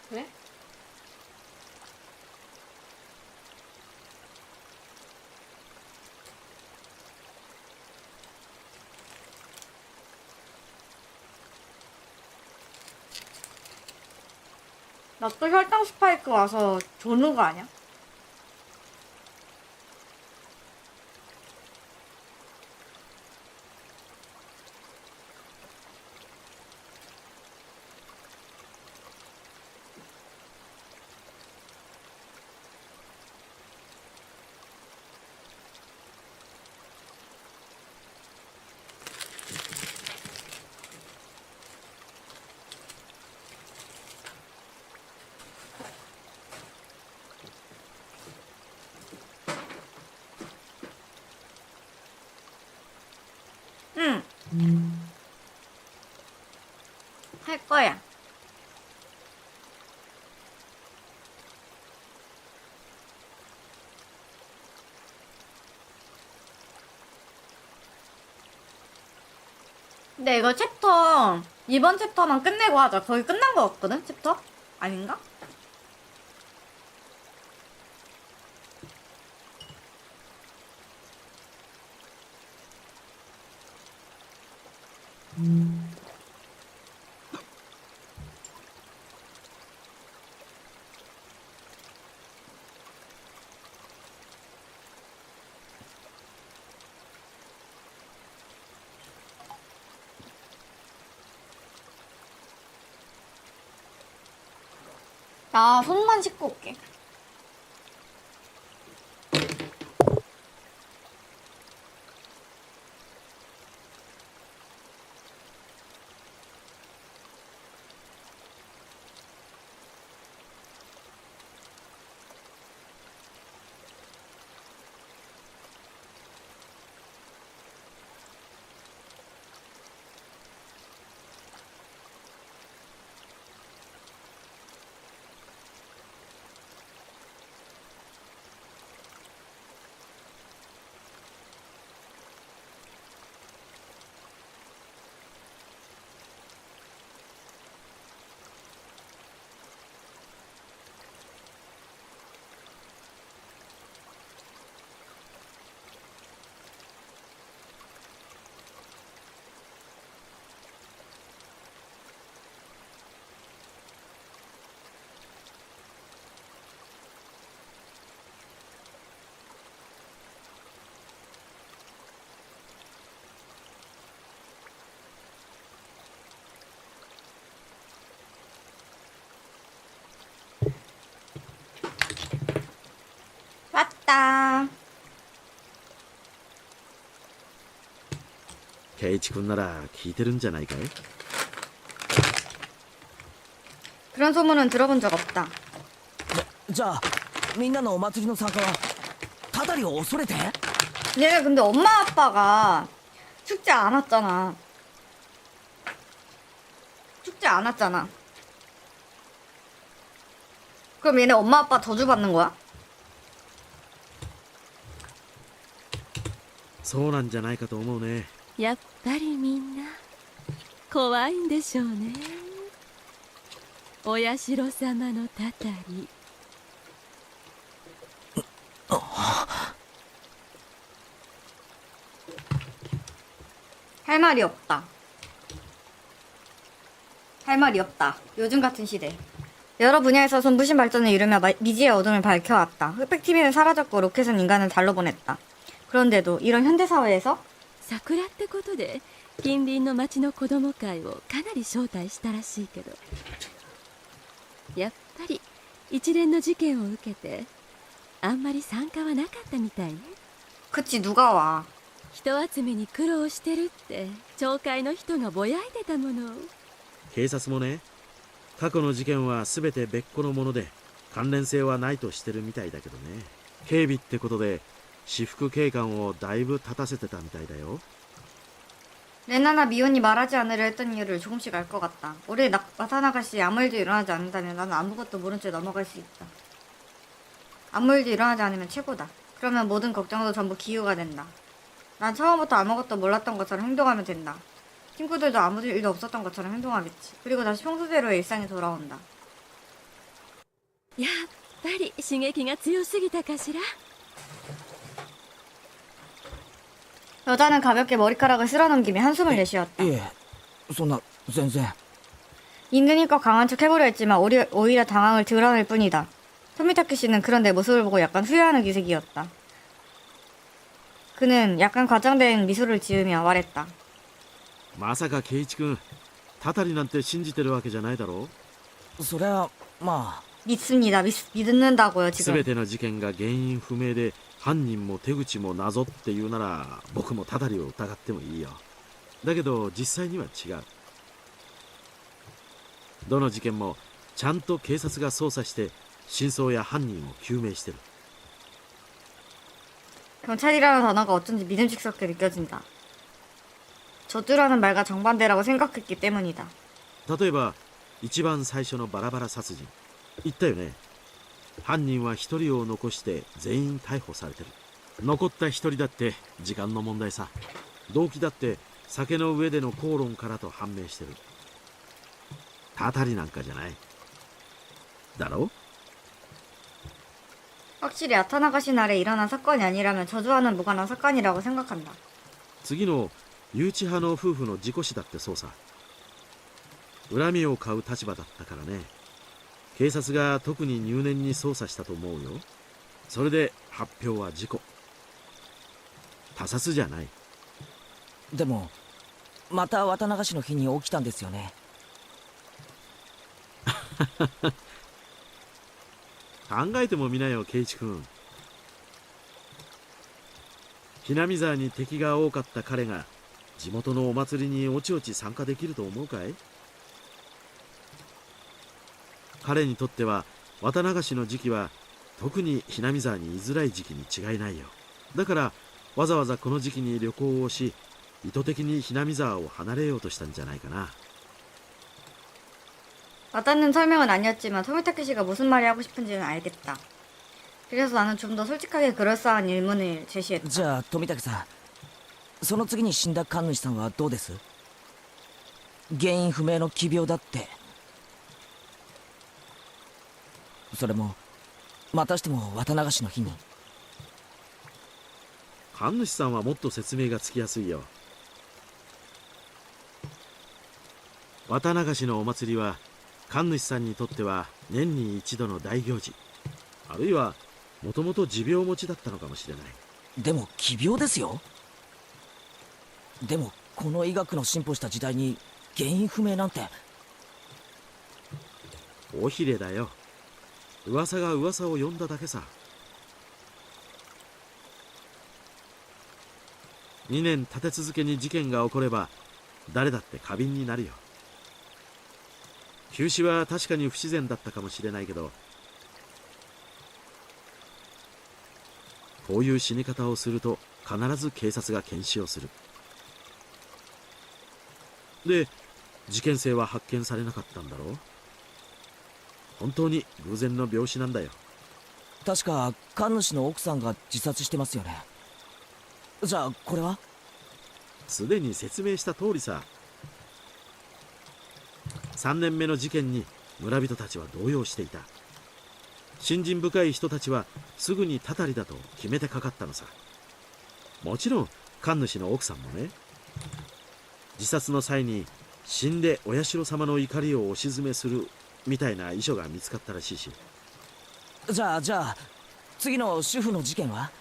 그래? 나 또 혈당 스파이크 와서 조는 거 아니야? 응. 할 거야. 근데 이거 챕터, 이번 챕터만 끝내고 하자. 거의 끝난 거 같거든, 챕터? 아닌가? 나 손만 씻고 올게. 圭一君なら聞いてるんじゃないかい？ 그런 소문은 들어본 적 없다. じゃあみんなのお祭りの参加はたたりを恐れて？ 얘네 근데 엄마 아빠가 축제 안 왔잖아. 축제 안 왔잖아. 그럼 얘네 엄마 아빠 저주받는 거야? そうなんじゃないかと思うね。やっぱりみんな怖いんでしょうね。お社様のたたり。 할 말이 없다. 할 말이 없다. 요즘 같은 시대. 여러 분야에서 손부신 발전을 이루며 미지의 어둠을 밝혀왔다. 흑백TV는 사라졌고 로켓은 인간을 달로 보냈다. 그런데도 이런 현대사회에서 桜ってことで近隣の町の子供会をかなり招待したらしいけど、やっぱり一連の事件を受けてあんまり参加はなかったみたいね。 그치 누가 와. 人集めに苦労してるって町会の人がぼやいてたもの。警察もね、過去の事件は全て別個のもので関連性はないとしてるみたいだけどね。警備ってことで私服警官をだいぶ立たせてたみたいだよ。 레나나 미혼이 말하지 않으려 했던 이유를 조금씩 알 것 같다. 올해 와타나가시 아무 일도 일어나지 않는다면 나는 아무것도 모른 채 넘어갈 수 있다. 아무 일도 일어나지 않으면 최고다. 그러면 모든 걱정도 전부 기우가 된다. 난 처음부터 아무것도 몰랐던 것처럼 행동하면 된다. 친구들도 아무 일도 없었던 것처럼 행동하겠지. 그리고 다시 평소대로의 일상이 돌아온다. やっぱり刺激が強すぎたかしら。 여자는 가볍게 머리카락을 쓸어넘기며 한숨을 내쉬었다. いえそんな全然。 있는 힘껏 강한 척 해보려 했지만 오히려 당황을 드러낼 뿐이다. 토미타케 씨는 그런 내 모습을 보고 약간 후회하는 기색이었다. 그는 약간 과장된 미소를 지으며 말했다. まさか圭一君、たたりなんて信じてるわけじゃないだろう。そりゃまあ 믿습니다. 믿는다고요 全 지금. ての事件が原因不明で犯人も手口も謎っていうなら僕もたたりを疑ってもいいよ。だけど実際には違う。どの事件もちゃんと警察が捜査して真相や犯人を究明してる。 경찰이라는 단어가 어쩐지 믿음직스럽게 느껴진다. 저주라는 말과 정반대라고 생각했기 때문이다. 例えば一番最初のバラバラ殺人言ったよね。犯人は一人を残して全員逮捕されてる。残った一人だって時間の問題さ。動機だって酒の上での口論からと判明してる。たたりなんかじゃないだろ。 확실히 아타나가시 날에 일어난 사건이 아니라면 저주와는 무관한 사건이라고 생각한다. 次の誘致派の夫婦の事故死だってそうさ。恨みを買う立場だったからね。警察が特に入念に捜査したと思うよ。それで発表は事故。他殺じゃない。でもまた綿流しの日に起きたんですよね。考えてもみなよ圭一君。ひなみ沢に敵が多かった彼が地元のお祭りにおちおち参加できると思うかい？彼にとっては綿流しの時期は特にひなみ沢に居づらい時期に違いないよ。だからわざわざこの時期に旅行をし意図的にひなみ沢を離れようとしたんじゃないかな。 와닿는 설명은 아니었지만 토미타케 씨가 무슨 말이 하고 싶은지는 알겠다. 그래서 나는 좀 더 솔직하게 그럴싸한 질문을 제시했다. じゃあ富武さん、その次に死んだ神主さんはどうです？原因不明の奇病だって。それもまたしても綿流しの日に。神主さんはもっと説明がつきやすいよ。綿流しのお祭りは神主さんにとっては年に一度の大行事。あるいはもともと持病持ちだったのかもしれない。でも奇病ですよ。でもこの医学の進歩した時代に原因不明なんて。尾ひれだよ。噂が噂を呼んだだけさ。2年立て続けに事件が起これば誰だって過敏になるよ。急死は確かに不自然だったかもしれないけど、こういう死に方をすると必ず警察が検視をする。で、事件性は発見されなかったんだろう。本当に偶然の病死なんだよ。確か神主の奥さんが自殺してますよね。じゃあこれは？すでに説明した通りさ。3年目の事件に村人たちは動揺していた。信心深い人たちはすぐにたたりだと決めてかかったのさ。もちろん神主の奥さんもね。自殺の際に死んでお社様の怒りを押し詰めするみたいな遺書が見つかったらしいし。じゃあ次の主婦の事件は？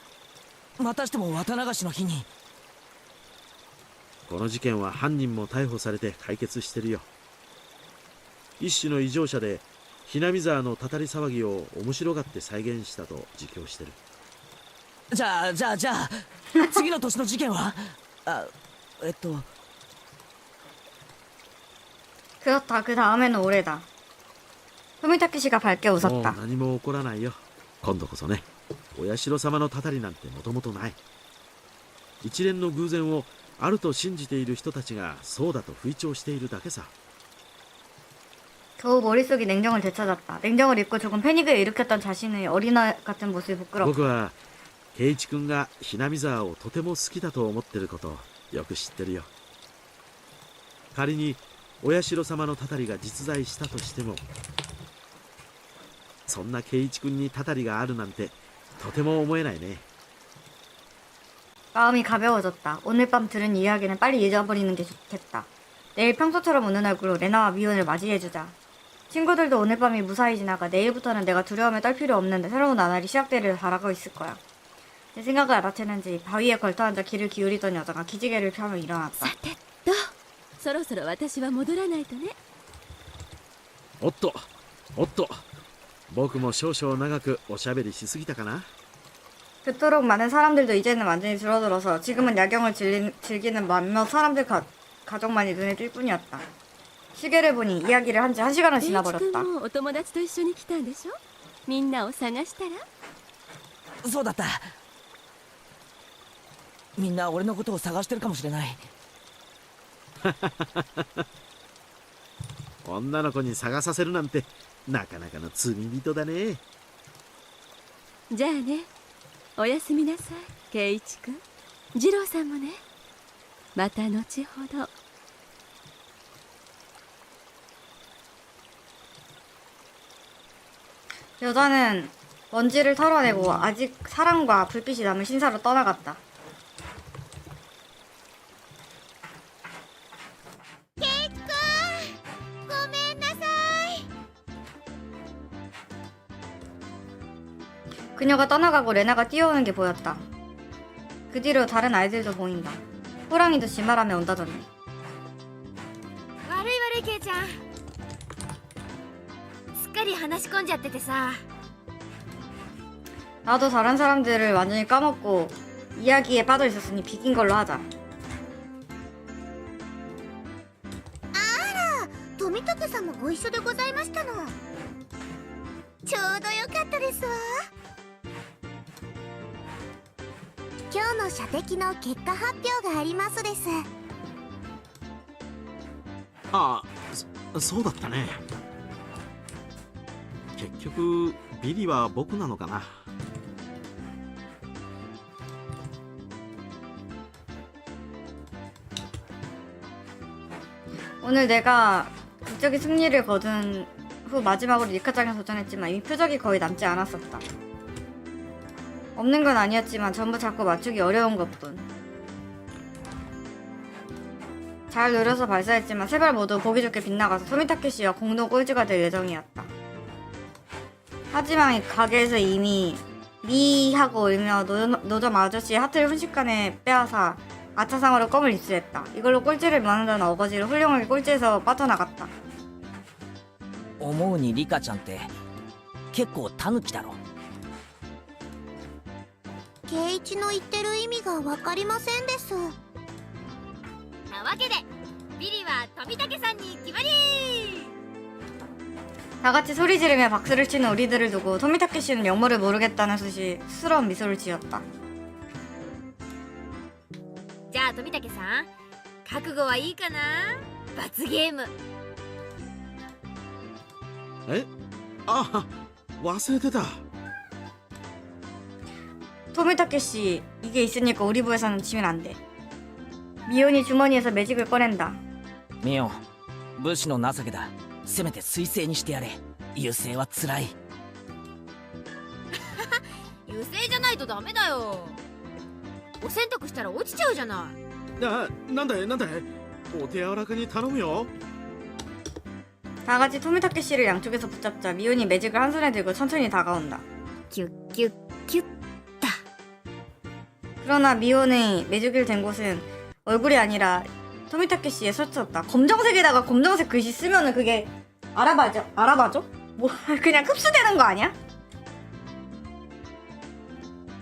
またしても綿流しの日に。この事件は犯人も逮捕されて解決してるよ。一種の異常者でひなみ沢のたたり騒ぎを面白がって再現したと自供してる。じゃあ次の年の事件は？그렇다. 그 다음에는 올해다. 후미타케 씨가 밝게 もう 웃었다. 何も起こらないよ。今度こそね。お社様のたたりなんてもともとない。一連の偶然をあると信じている人たちがそうだと吹聴しているだけさ。 겨우 머릿속이 냉정을 되찾았다. 냉정을 잊고 조금 패닉을 일으켰던 자신의 어린아 같은 모습이 부끄럽다. 僕は圭一君がひなみ沢をとても好きだと思ってることをよく知ってるよ。仮にお社様のたたりが実在したとしても、そんな圭一君にたたりがあるなんてとても思えないね。 마음이 가벼워졌다. 오늘 밤 들은 이야기는 빨리 잊어버리는 게 좋겠다. 내일 평소처럼 웃는 얼굴로 레나와 미혼을 맞이해주자. 친구들도 오늘 밤이 무사히 지나가 내일부터는 내가 두려움에 떨 필요 없는 새로운 나날이 시작되리를 바라고 있을 거야. 내 생각을 알아채는지 바위에 걸터앉아 귀를 기울이던 여자가 기지개를 펴며 일어났다. さてと、そろそろ私は戻らないとね。おっと僕も少々長くおしゃべりしすぎたかな。 그토록 많은 사람들도 이제는 완전히 줄어들어서 지금은 야경을 즐기는 몇몇 사람들 가족만이 눈에 띌 뿐이었다. 시계를 보니 이야기를 한 지 1시간은 圭一 지나버렸다. 君もお友達と一緒に来たんでしょ。みんなを探したら。そうだった。みんな俺のことを探してるかもしれない。女の子に探させるなんてなかなかの罪人だね。じゃあね、おやすみなさい、圭一君。二郎さんもね。また後ほど。 여자는 먼지를 털어내고 아직 사랑과 불빛이 남은 신사로 떠나갔다. 그녀가 떠나가고 레나가 뛰어오는 게 보였다. 그 뒤로 다른 아이들도 보인다. 호랑이도 지말하며 온다더니. 悪いケイちゃん、すっかり話し込んじゃっててさ。 나도 다른 사람들을 완전히 까먹고 이야기에 빠져 있었으니 비긴 걸로 하자. 富武さんもご一緒でございましたの。ちょうどよかったですわ。今日の射的の結果発表がありますです。ああ、そうだったね。結局ビリは僕なのかな。 오늘 내가 극적인 승리를 거둔 후 마지막으로 리카짱에 도전했지만 이미 표적이 거의 남지 않았었다. 없는 건 아니었지만 전부 자꾸 맞추기 어려운 것뿐. 잘 노려서 발사했지만 세 발 모두 보기 좋게 빗나가서 토미타케 씨와 공동 꼴찌가 될 예정이었다. 하지만 가게에서 이미 미하고 울며 노점 아저씨의 하트를 순식간에 빼앗아 아차상으로 껌을 입수했다. 이걸로 꼴찌를 면한다는 어거지로 훌륭하게 꼴찌에서 빠져나갔다. 思うにリカちゃんって結構タヌキだろ。圭一の言ってる意味が分かりませんです。なわけでビリは富武さんに決まり。 다 같이 소리 지르며 박수를 치는 우리들을 두고 토미타케 씨는 영어를 모르겠다는 듯이 수스러운 미소를 지었다. じゃあ富武さん、覚悟はいいかな。罰ゲーム。え、あ、忘れてた。 토미타케 씨, 이게 있으니까 우리 부에서는 지면 안 돼. 미온이 주머니에서 매직을 꺼낸다. ミオ、武士の情けだ。せめて水星にしてやれ。優勢はつらい。優勢じゃないとダメだよ。お洗濯したら落ちちゃうじゃない。なんだいお手柔らかに頼むよ。 다 같이 토미타케 씨를 양쪽에서 붙잡자 미온이 매직을 한 손에 들고 천천히 다가온다. キュッキュッキュッ。 그러나 미온의 매직을 댄 곳은 얼굴이 아니라 토미타케 씨의 셔츠였다. 검정색에다가 검정색 글씨 쓰면은 그게 알아봐줘? 뭐 그냥 흡수되는 거 아니야?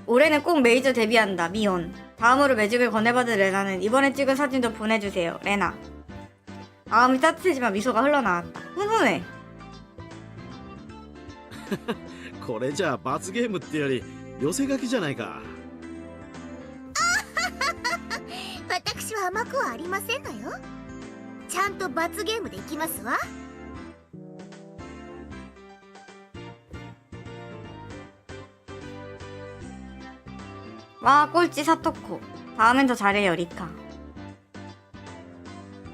올해는 꼭 메이저 데뷔한다. 미온. 다음으로 매직을 권해받은 레나는 이번에 찍은 사진도 보내주세요. 레나. 마음이 따뜻해지만 미소가 흘러나왔다. 훈훈해. これじゃあ罰ゲームってより寄せ書きじゃないか。私は甘くはありませんのよ。ちゃんと罰ゲームできますわ。 와 꼴찌 사토코. 다음엔 더 잘해요 리카.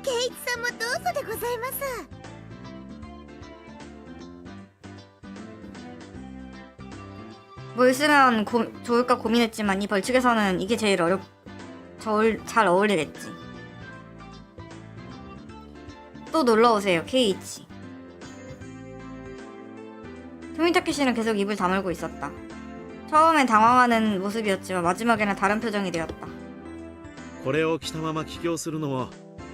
圭一さんもどうぞでございます。 뭘 쓰면 좋을까 고민했지만 이 벌칙에서는 이게 제일 잘 어울리겠지. 또 놀러오세요 케이이치. 토미타케 씨는 계속 입을 다물고 있었다. 처음엔 당황하는 모습이었지만 마지막에는 다른 표정이 되었다. これを着たまま帰郷するのも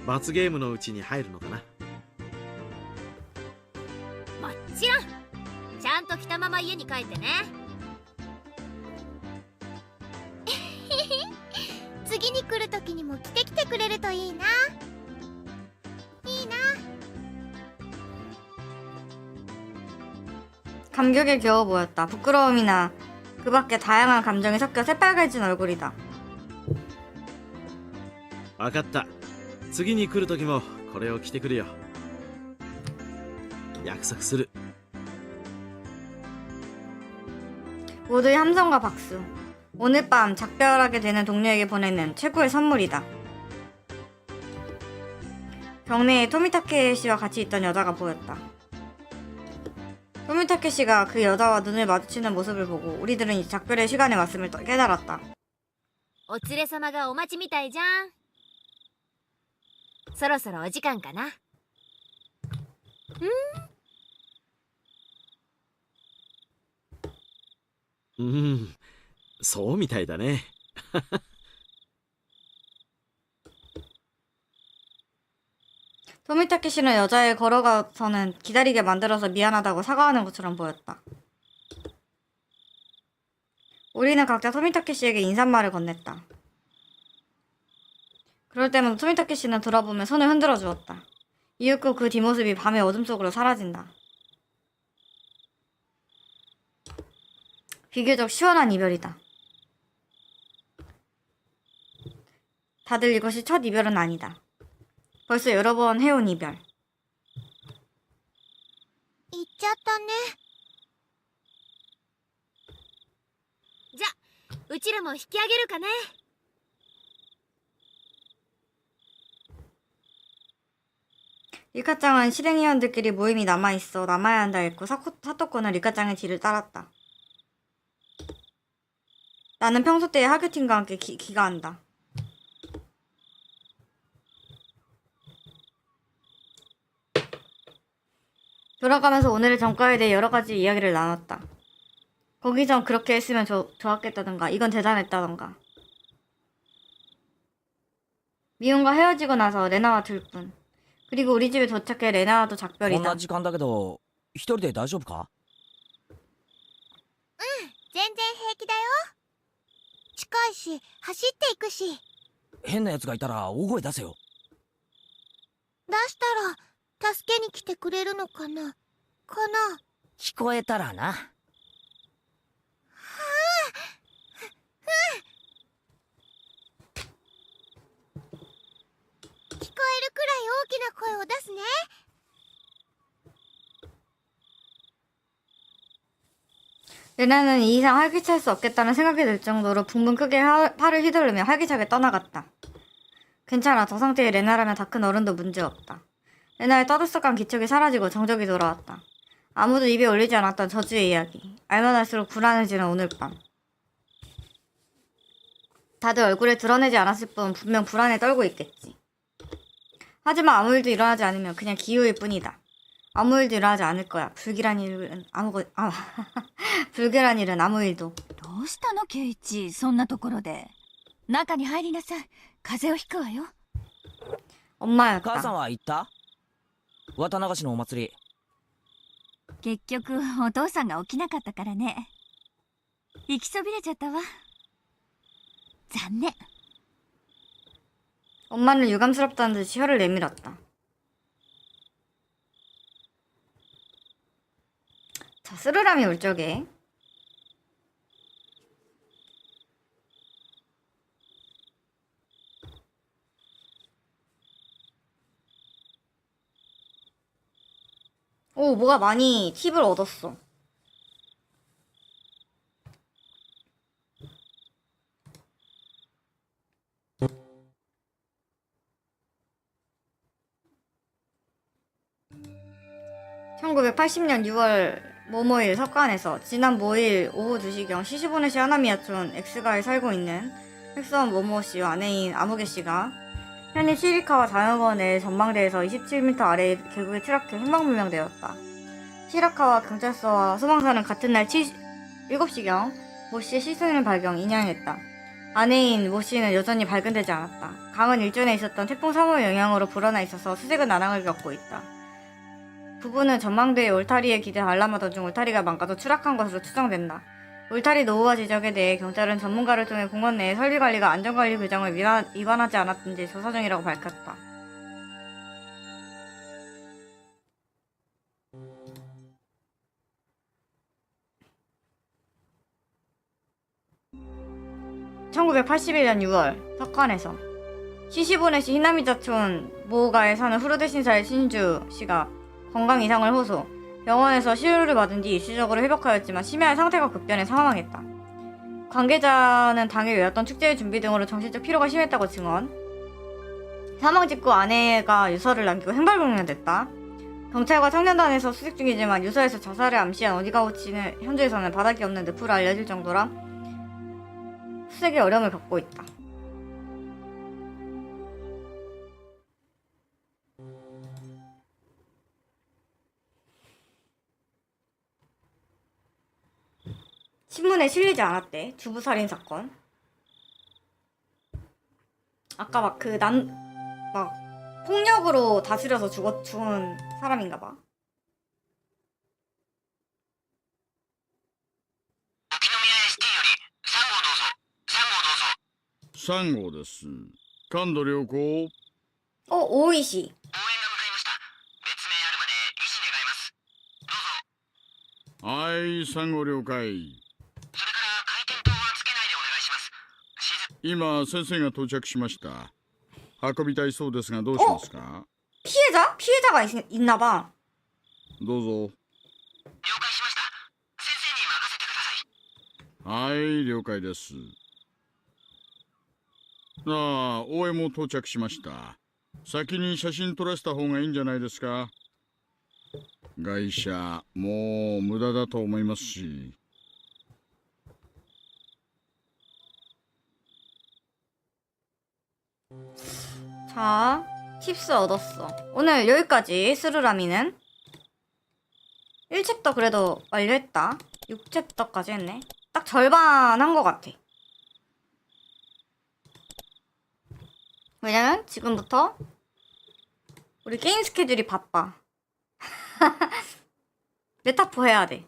罰ゲームのうちに入るのかな。もちろん。ちゃんと着たまま家に帰ってね。次に来る時にも着てきてくれるといいな。いいな。 감격에 겨워 보였다. 부끄러움이나 그 밖에 다양한 감정이 섞여 새빨개진 얼굴이다. 分かった。次に来る時もこれを着てくるよ。約束する。 모두의 함성과 박수. 오늘 밤 작별하게 되는 동료에게 보내는 최고의 선물이다. 경내에 토미타케 씨와 같이 있던 여자가 보였다. 토미타케 씨가 그 여자와 눈을 마주치는 모습을 보고 우리들은 이 작별의 시간에 왔음을 깨달았다. お連れ様がお待ちみたいじゃん。そろそろお時間かな。そうみたいだね。 토미타케 씨는 여자애 걸어가서는 기다리게 만들어서 미안하다고 사과하는 것처럼 보였다. 우리는 각자 토미타케 씨에게 인사말을 건넸다. 그럴 때마다 토미타케 씨는 돌아보며 손을 흔들어 주었다. 이윽고 그 뒷모습이 밤의 어둠 속으로 사라진다. 비교적 시원한 이별이다. 다들 이것이 첫 이별은 아니다. 벌써 여러 번 해온 이별. 行っちゃったね。じゃうちらも引き上げるかね。 리카짱은 실행위원들끼리 모임이 남아있어 남아야 한다 했고 사토코는 리카짱의 뒤를 따랐다. 나는 평소 때의 하교팀과 함께 기가한다. 돌아가면서 오늘의 전과에 대해 여러 가지 이야기를 나눴다. 거기 전 그렇게 했으면 좋았겠다던가 이건 대단했다던가. 미혼과 헤어지고 나서 레나와 둘뿐. 그리고 우리 집에 도착해 레나와도 こん 작별이다. な時間だけど一人で大丈夫か。全然平気だよ。近いし走っていくし。変な奴がいたら大声出せよ。出したら助けに来てくれるのかな。聞こえたらな。聞こえるくらい大きな声を出すね。 레나는 이 이상 활기찰 수 없겠다는 생각이 들 정도로 붕붕 크게 팔을 휘두르며 활기차게 떠나갔다. 괜찮아. 저 상태의 레나라면 다 큰 어른도 문제없다. 레나의 떠들썩한 기척이 사라지고 정적이 돌아왔다. 아무도 입에 올리지 않았던 저주의 이야기. 알면 할수록 불안해지는 오늘 밤. 다들 얼굴에 드러내지 않았을 뿐 분명 불안에 떨고 있겠지. 하지만 아무 일도 일어나지 않으면 그냥 기우일 뿐이다. 아무 일도 일어나지 않을 거야. 불길한 일은 불길한 일은 아무 일도. どうしたのケイチ、そんなところで。中に入りなさい。風邪をひくわよ。 엄마였다. 母さんは行った？綿流しのお祭り。結局お父さんが起きなかったからね。行きそびれちゃったわ。残念。 엄마는 유감스럽다는 듯이 혀를 내밀었다. 자, 스르람이 올 적에 오, 뭐가 많이 팁을 얻었어. (1980년 6월) 모모일 석관에서 지난 모일 오후 2시경 시시보네시 하나미야촌 X가에 살고 있는 흑수원 모모씨와 아내인 아무개씨가 현이 시리카와 자연원의 전망대에서 27m 아래의 계곡에 추락해 행방불명되었다. 시리카와 경찰서와 소방서는 같은 날 7시경 모씨의 시신을 발견, 인양했다. 아내인 모씨는 여전히 발견되지 않았다. 강은 일전에 있었던 태풍 3호 영향으로 불어나 있어서 수색은 난항을 겪고 있다. 부부는 전망대의 울타리에 기대 관람하던 중 울타리가 망가져 추락한 것으로 추정된다. 울타리 노후화 지적에 대해 경찰은 전문가를 통해 공원 내의 설비관리가 안전관리 규정을 위반하지 않았는지 조사 중이라고 밝혔다. (1981년 6월) 석관에서 시시보네시 히나미자촌 모오가에 사는 후르데 신사의 신주 씨가 건강 이상을 호소, 병원에서 치료를 받은 뒤 일시적으로 회복하였지만 심야에 상태가 급변해 사망했다. 관계자는 당일 열렸던 축제의 준비 등으로 정신적 피로가 심했다고 증언. 사망 직후 아내가 유서를 남기고 행방불명됐다. 경찰과 청년단에서 수색 중이지만 유서에서 자살을 암시한 어디가우치는 현주에서는 바닥이 없는 늪으로 알려질 정도라 수색에 어려움을 겪고 있다. 신문에 실리지 않았대. 주부살인 사건. 아까 막 폭력으로 다스려서 죽은 사람인가봐. 3号です。感度良好。 오이시. はい、3号了解。今、先生が到着しました。運びたいそうですが、どうしますか？ 피해자? 피해자가 있나봐. どうぞ。はい、了解です。ああ、応援も到着しました。先に写真撮らせた方がいいんじゃないですか？外車、もう無駄だと思いますし。 자, 팁스 얻었어. 오늘 여기까지 스르라미는 1챕터 그래도 완료했다. 6챕터까지 했네. 딱 절반 한 것 같아. 왜냐면 지금부터 우리 게임 스케줄이 바빠. 메타포 해야 돼.